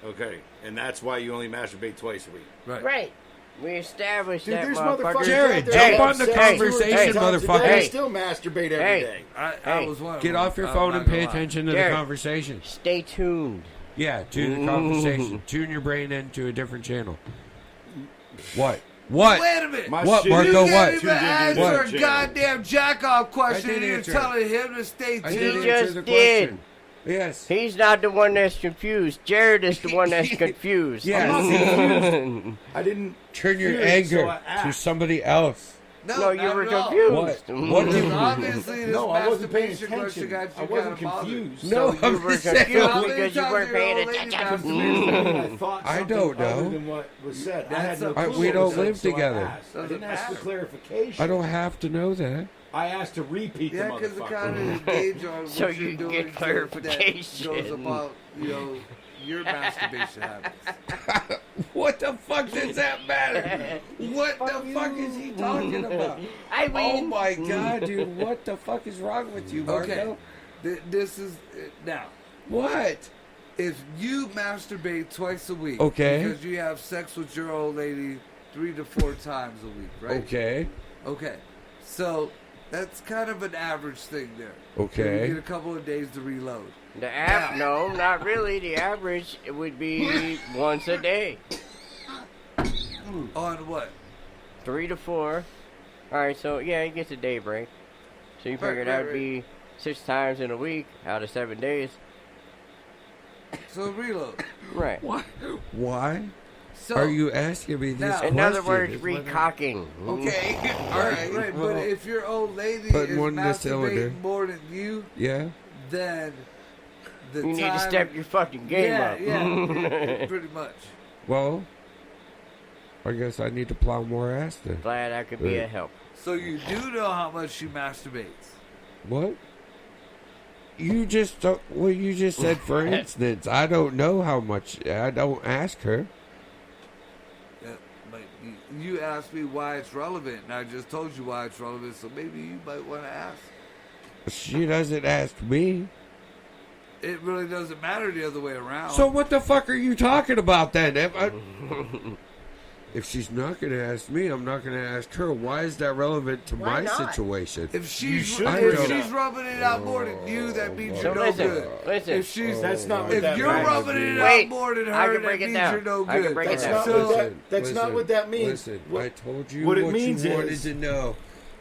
Okay, and that's why you only masturbate twice a week. Right. Right. We established Dude, that there's motherfucker. motherfuckers Jared, out there jump that on the have sex 2 or 3 conversation, times a day motherfucker. and Hey. still masturbate every Hey. day. I Hey, was one of Get them. off your I'm phone not and gonna pay lie. attention to Jared. the conversation. Stay tuned. Yeah, to the conversation. Tune your brain into a different channel. What? What? Wait a minute. My What, shit Marco, You is what? can't even tuned into answer the a channel. goddamn jack-off question. I did You're answer it. telling him to stay I He did tuned. just answer the did. question. Yes. He's not the one that's confused. Jared is the one that's confused. Yeah. I didn't Turn your hear it, anger so I to asked. somebody else. No, you not were at all. confused. What? What do you? Obviously, this No, I wasn't paying masturbation question attention. got you I wasn't kinda bothered. confused. No, So I'm you were just saying. confused How many because you times weren't your paying old lady attention. I thought I something don't know. other than what was said. I had no That's clue we what don't was said, live so I together. asked. I Doesn't didn't ask for matter. clarification. I don't have to know that. I asked to repeat Yeah, the because it motherfucker. kind of gauge on what So you're you doing get that clarification. goes about, your masturbation habits. What the fuck does that matter? What the fuck is he talking about? I Oh mean, my god, dude! What the fuck is wrong with you, Marco? Okay, this is now. What? If you masturbate twice a week, Okay. because you have sex with your old lady 3 to 4 times a week, right? Okay. Okay. So that's kind of an average thing there. Okay. You get a couple of days to reload. no, not really. The average it would be once a day, On what? 3 to 4. All right, so yeah, he gets a day break. So you figure that would be 6 times in a week out of 7 days. So reload. Right. Why? Why So are you asking me this Now- question? In other words, Is what I'm- recocking. Okay. All right, right. but Well, if your old lady put is one in the cylinder. masturbating more than you, yeah. then the You need time, to step your fucking game yeah, up. yeah, pretty much. Well, I guess I need to plow more ass then. Glad I could be Yeah. a help. So you do know how much she masturbates. What? You just don't, well, you just said, for instance, I don't know how much. I don't ask her. Yeah, but you asked me why it's relevant, and I just told you why it's relevant. So maybe you might want to ask. She doesn't ask me. It really doesn't matter the other way around. So what the fuck are you talking about then? If she's not going to ask me, I'm not going to ask her. Why is that relevant to Why my not? situation? if she's should bring if it she's up. rubbing it out more than you, that means So you're no listen, good. listen. If she's That's not what if that you're matters. rubbing it Wait, out more than I her, can that break it means down. you're no I can good. break it That's down. not So that's not what that means. Listen, What- I told you what what, it means you wanted is- to know.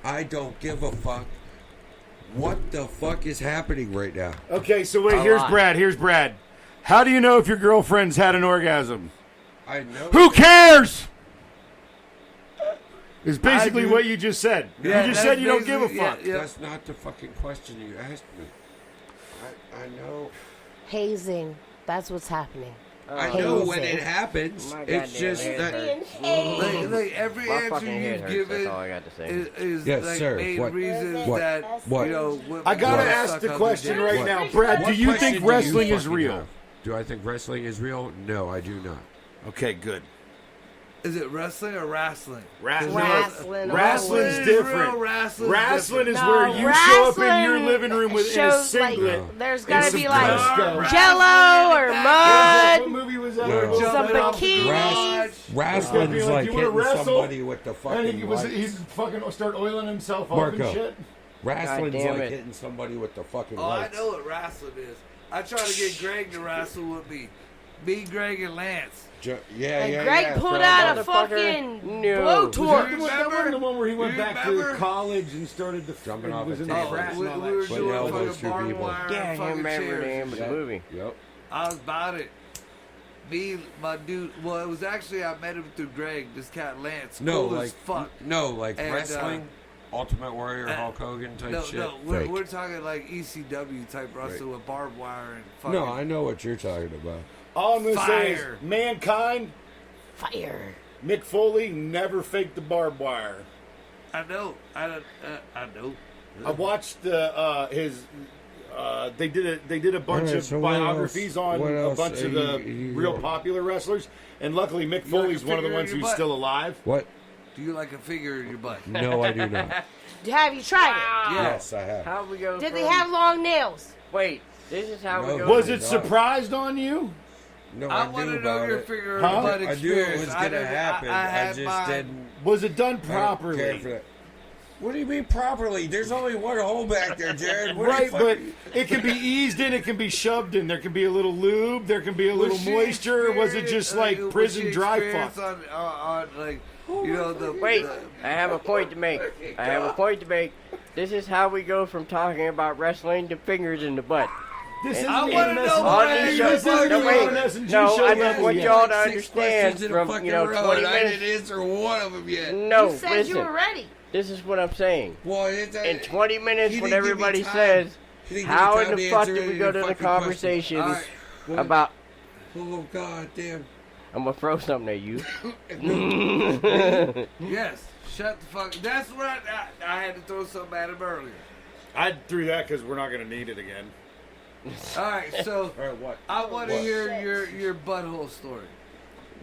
I don't give a fuck. What the fuck is happening right now? Okay, so wait, A here's lot. Brad. Here's Brad. How do you know if your girlfriend's had an orgasm? I know. Who cares? Is basically do. what you just said. Yeah, you just that's said you don't give a basically- yeah, fuck. yeah. That's not the fucking question you asked me. I know. Hazing. That's what's happening. I know when Hazing. it happens. My It's goddamn just head that. hurts. Like every My answer fucking head you've hurts. given That's all I got to say. is Yes, like sir. main What? reasons What? that What? you know. women I gotta wanna ask suck the on question dick. right What? now, Brad. What Do you question think do you wrestling is fucking real? have? Do I think wrestling is real? No, I do not. Okay, good. Is it wrestling or wrestling? Wrestling. Wrestling's Is different. real, wrestling's Wrestling is No, where you show up in your wrestling living room with in a shows, like, singlet. there's got to some be like Costco. Jello or What mud. movie was that? No. Where Some Jumping off the bikinis. garage. Wrestling's Be like, like you wanna hitting wrestle? somebody with the And fucking he was light. he's fucking start oiling himself up Marco. and shit. Wrestling's God damn like it. hitting somebody with the fucking Oh, I lights. know what wrestling is. I try to get Greg to wrestle with me. Me, Greg, and Lance. Yeah, And yeah, Greg yeah. pulled throw out a it Motherfucker. fucking No. blowtorch. Was that one the one where he went You back remember? to college and started the Jumping off was a in the table. frat and we, all we that were shit. But yeah, doing those fucking two barbed people. wire Yeah, I and can't fucking remember the chairs. name of the movie. Yep. I was about it. Me, my dude. Well, it was actually I met him through Greg. This cat Lance. No, cool like as fuck. no, like And, wrestling, Ultimate Warrior, Hulk Hogan type No, shit. no, Fake. we're talking like ECW type wrestling with barbed wire and fucking. No, I know what you're talking about. All I'm going to say is, Fire. mankind, Fire. Mick Foley never faked the barbed wire. I know. I know. I watched his. They did a bunch Alright, of so what biographies else? on What a else bunch of are the you real got? popular wrestlers, and luckily Mick You like Foley's a one of the finger in ones your who's butt? still alive. What? Do you like a finger in your butt? No, I do not. Have you tried Yeah. Yes, I have. How we go? it? Did from, they have long nails? Wait, this is how No. we go. Was my it God. surprised on you? No, I I want knew to know about your it. finger in Huh? your butt I knew experience. it was gonna didn't- happen. I I had just mine. didn't. Was it done I don't care properly? for that. What do you mean properly? There's only one hole back there, Jared. What Right, the but fuck? it can be eased in, it can be shoved in. There can be a little lube, there can be a Was little she moisture. Was it just like was prison she dry experienced fuck? on like you know the Wait, the- I have a point to make. I have a point to make. This is how we go from talking about wrestling to fingers in the butt. This isn't I even wanna an know S&G what On I- these This shows, isn't no, even wait, on S&G no, show I just level want yet. y'all to Six understand questions in a from fucking 20 row, and I minutes. didn't answer one of them yet. No, You said listen. you were ready. This is what I'm saying. Well, it's In 20 minutes, He when didn't give me everybody time. says, He didn't give me how time in to the fuck answer did we any go of to the the fucking conversation All right. about? Oh god damn! I'm gonna throw something at you. yes. Shut the fuck. That's what I had to throw something at him earlier. I threw that because we're not going to need it again. All right, so All right, what? I want to What? hear your butthole story.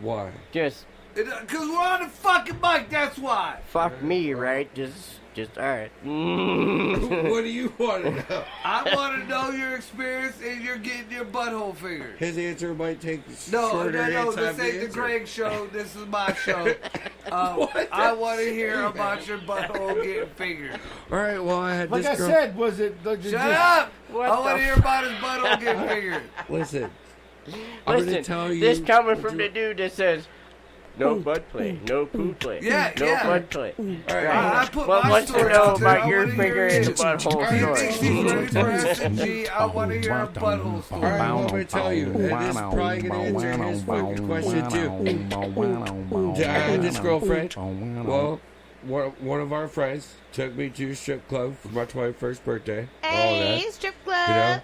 Why? Just Because we're on the fucking mic, that's why. fuck me, right? Just all right. What do you want to know? I want to know your experience and you're getting your butthole fingered. His answer might take No, shorter no, time this to ain't the answer. Greg show. This is my show. I want to hear about your butthole getting fingered. All right, well, I had Like this I girl. said, was it... Like, Shut up! What I want the to hear about his butthole getting fingered. Listen, I'm Listen, gonna tell you. this coming from the dude that says, no butt play, no poo play, Yeah, no yeah. butt play. I put Well, my wants to story know out there. about I your wanna hear finger in the it. butthole He story. thinks he's ready for S&G. I want to hear a butthole All story. right, well, I'm gonna tell you, and this is probably gonna answer his fucking question too. I had this girlfriend. Well, one of our friends took me to a strip club for my 21st birthday. All Hey, that, strip club. you know.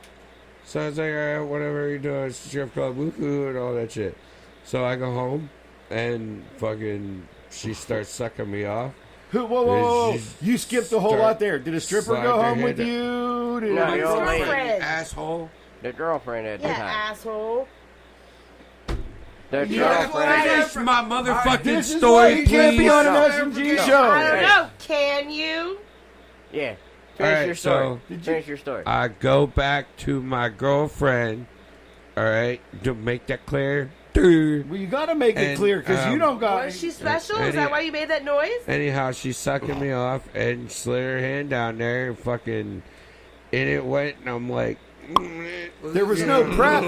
So I was like, all right, whatever you're doing, strip club, woohoo, and all that shit. So I go home, and fucking, she starts sucking me off. Who? Whoa. Is You skipped a whole start- lot there. Did a stripper slide go their home with head you? Did No, My your old lady. girlfriend. asshole. The girlfriend at the Yeah, time. asshole. The Yeah, girlfriend. that's Finish my motherfucking This is story, why you can't please. be on an No. S&G No. show. I don't Hey. know. Can you? Yeah. Finish Alright, your story. so- Finish your story. I go back to my girlfriend, all right, to make that clear. Dude. Well, you got to make it And, clear because you don't got. Was she special? Is any- that why you made that noise? Anyhow, she's sucking me off and slid her hand down there and fucking, and it went, and I'm like, There was no prep.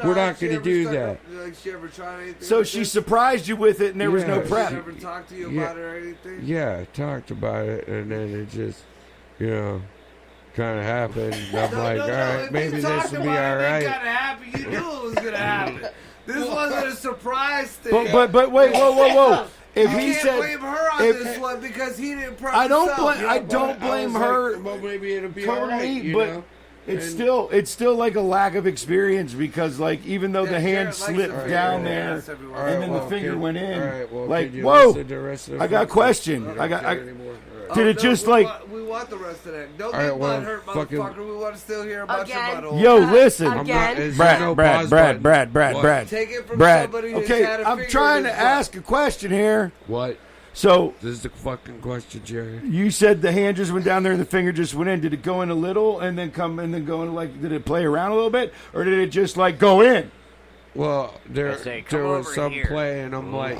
We're not gonna do that. Like she ever tried anything? So like she this? surprised you with it, and there was no Yeah. She prep. never talked to you Yeah. about it or anything? yeah, I talked about it, and then it just, you know, kind of happened. I'm No, like, no, all no, right, if maybe you this talked will be about all it, it right. gotta happen. You knew it was gonna happen. This wasn't a surprise thing. But wait, whoa. If You he can't said, blame her on if- this one because he didn't prep I don't himself. blame. I don't blame her Well, maybe it'll be all right, totally, you but know? it's And- still like a lack of experience because like even though Yeah, the hand Jared likes slipped to down figure there, ass everywhere. All right, and then the well, finger can- went in. all right, well, Like, can you whoa! listen to the rest of the I got a fucking- question. don't I got. care anymore. All right. Did it just like? We want the rest of that. Don't All get right, well, butthurt, fucking- motherfucker. We want to still hear about Again. your butthole. Yo, listen, I'm not, Again? is there Brad, no Brad, pause Brad, button? Brad, Brad, What? Brad. Take it from Brad. somebody who's Okay, had a I'm finger trying in to his butt. ask a question here. What? So This is the fucking question, Jerry. you said the hand just went down there and the finger just went in. Did it go in a little and then come and then go in like? Did it play around a little bit or did it just like go in? Well, there I say, "Come was over some here." play, and I'm like,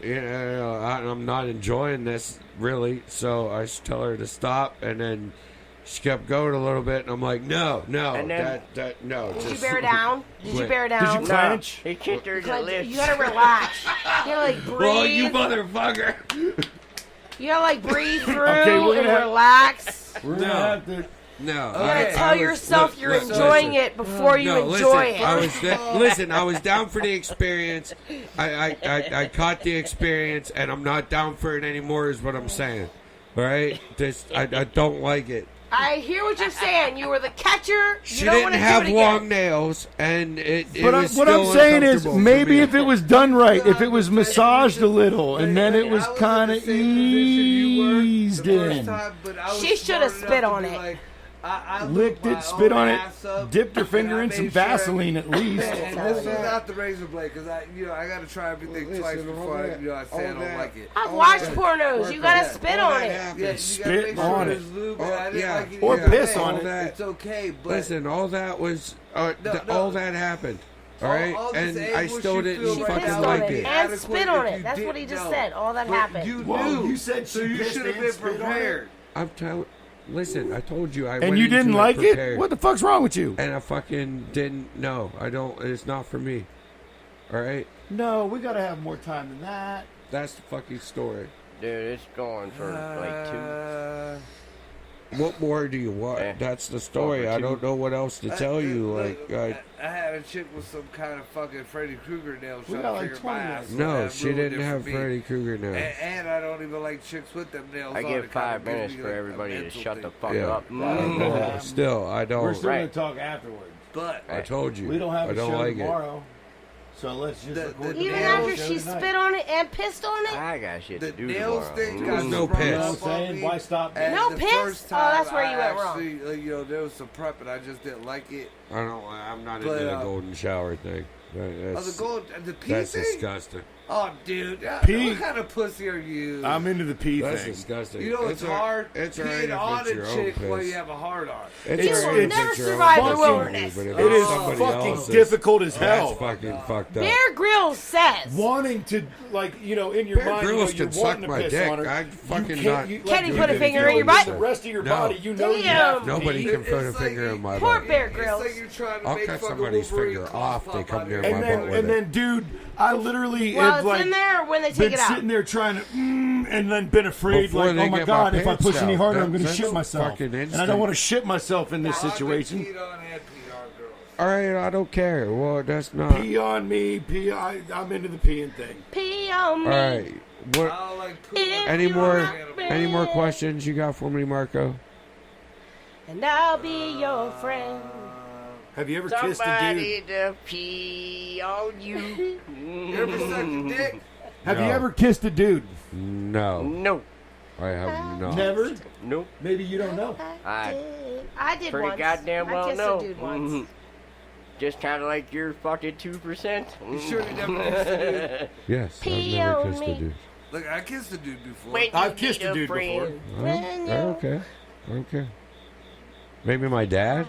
you know, I'm not enjoying this really. So I tell her to stop, and then she kept going a little bit, and I'm like, no, And then- no. Did you just bear down? Did you quit. bear Did down? you clench? He kicked her in the Like, lips. you gotta relax. You gotta like breathe. Well, you motherfucker. You gotta like breathe through Okay, we're and gonna have- relax. We're gonna No. have to. No, You gotta tell yourself you're enjoying it before you enjoy it. I was down for the experience. I caught the experience, and I'm not down for it anymore. Is what I'm saying. All right, I don't like it. I hear what you're saying. You were the catcher. She you don't didn't want to have do it long again. nails, and it But was what still I'm saying is, uncomfortable for maybe me. if it was done right, if it was massaged a little, and then it was I in kind the of same position you were the eased first in. time, but I was She shoulda smart enough spit to on be it. like, I Licked looked it, my spit own on it, ass up, dipped her and finger I in made some sure- Vaseline at least. And All this was that- not the razor blade because I got to try everything Listen, twice all before I that- say I all don't that- like it. I've all watched that- pornos. You gotta all spit all on that it. happened. Yeah, you Spit gotta make sure on there's it. lube, Oh, and I didn't yeah. like it Or either. piss Hey, on all it. that. It's okay, but Listen, all that was no. all that happened. All right, all this and I anguish still you didn't feel She right fucking pissed now on like it it. and Adequate spit on if it. you That's what he didn't just know. said. All that But happened. You Whoa, knew. you said so she you pissed should have and been spit on it? prepared. I'm telling. Listen, I told you I And went you into didn't it like prepared, it? What the fuck's wrong with you? And I fucking didn't. No, I don't. It's not for me. All right, No, we gotta have more time than that. that's the fucking story. Dude, it's going for like 2. What more do you want? Eh. That's the story. I don't know what else to tell you. Like, I had a chick with some kind of fucking Freddy Krueger nails We trying got to like figure my 20 ass. minutes. so no, that she ruined didn't it have for me. Freddy Krueger now. And I don't even like chicks with them nails. I on. give It 5 kinda gives minutes me, for like, a everybody to mental shut the thing. fuck Yeah. up. Well, still, I We're don't. still Right. gonna talk afterwards. But I told you. We don't have I a don't show like tomorrow, so let's just The- record the the Even nails after show she tonight. spit on it and pissed on it? I got shit to the do nails tomorrow. thing There was got no sprung piss. You know what I'm up on saying? me, Why stop? and No the piss? first Oh, time that's where I you went wrong. actually, there was some prep, and I just didn't like it. I don't. I'm not But, into the golden shower thing. That's, The pee that's thing? disgusting. Oh, dude. Pee? What kind of pussy are you? I'm into the pee That's thing. disgusting. You know it's hard? It's peeing alright on if it's a your own chick while piss. you have a hard on. It's It's- alright if it's it's your own survive the piss, wilderness. but if It it's is somebody fucking else's, difficult as That's hell. fucking fucked up. Bear Grylls says. Wanting to, like, in your Bear mind, Grylls you're can suck wanting to my piss dick. on her. I'd fucking you not can't, Can he do put a it finger if in your you butt? The rest of your No. body, you know you Damn. have to Nobody pee. can put a It's like finger you- in my Poor butt. Bear It's Grylls. like you're trying to I'll make cut fucking somebody's Wolverine finger claws off, they pop come out near of your my head. butt with And then, dude, I literally Well, have it's like in there when they take been it out. sitting there trying to, and then been afraid, Before like, they oh my get god, my if I pants push any down. harder, I'm going to That's shit myself. fucking And I instant. don't want to shit myself in this situation. I've been peed on and peed on girls. All right, I don't care. Well, that's not. Pee on me, I'm into the peeing thing. Pee on me. All right. What? I like poop. If Any you're more? not Any more ready, questions you got for me, Marco? And I'll be your friend. Have you ever kissed a dude? Somebody to pee on you. You ever sucked a dick? Have you No. ever kissed a dude? No, No. I have not. Never? Nope. Maybe you don't know. I did Pretty once. goddamn I well kissed no. a dude once. Mhm. Just kind of like your fucking 2%. You sure you never kissed a dude? Yes, Pee I've never on kissed a me. dude. Look, I kissed a dude before. Wait, I've you kissed need a dude before. friend. Okay. Okay. Maybe my dad.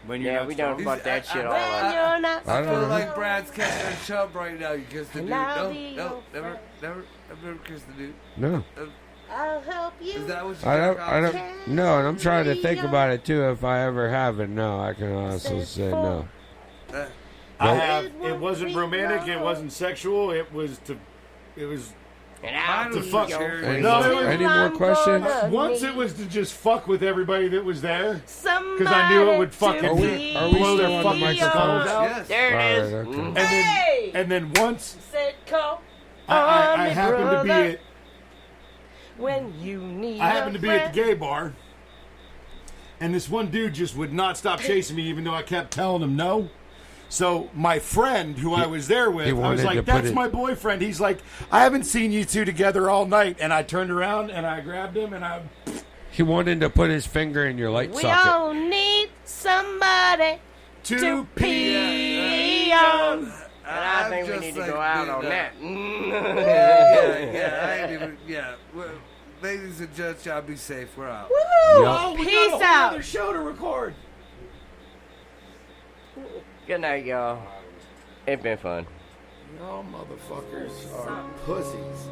When Yeah, we don't He's- fuck that shit all When up. you're not I I don't feel know. like Brad's catching a chub right now. You kissed a dude. And I'll No, be no, your never, friend. never, I've never kissed a dude. No, I'll help you. Is that what you I don't. got, I Alex? don't. No, and I'm trying to think about it too. If I ever have it, no, I can honestly say no. I Nope. have. It wasn't romantic. It wasn't sexual. It was. And I'll Mine To was be fuck. your Jerry. friend. No, Any, it was- any more I'm questions? gonna Once need it was to just fuck with everybody that was there. somebody I knew it would fucking Are we- are we blow their still on the fucking microphone? skulls out. Yes. There it All is. right, okay. Mhm. Hey! And then once Said call I on me, happened to be brother, at when you need I happened a to be at the friend. gay bar, and this one dude just would not stop chasing me, even though I kept telling him no. So my friend, who I was there with, he I was wanted to like, put "That's it- my boyfriend." He's like, "I haven't seen you two together all night." And I turned around and I grabbed him and I. He wanted to put his finger in your light We socket. all need somebody to pee on. And I think we just need to like go out being on a- that. Yeah, I ain't even. Yeah, well, ladies and gents, y'all be safe. We're out. Oh, we Peace got a whole out. other show to record. Good night, y'all. It's been fun. Y'all motherfuckers are pussies.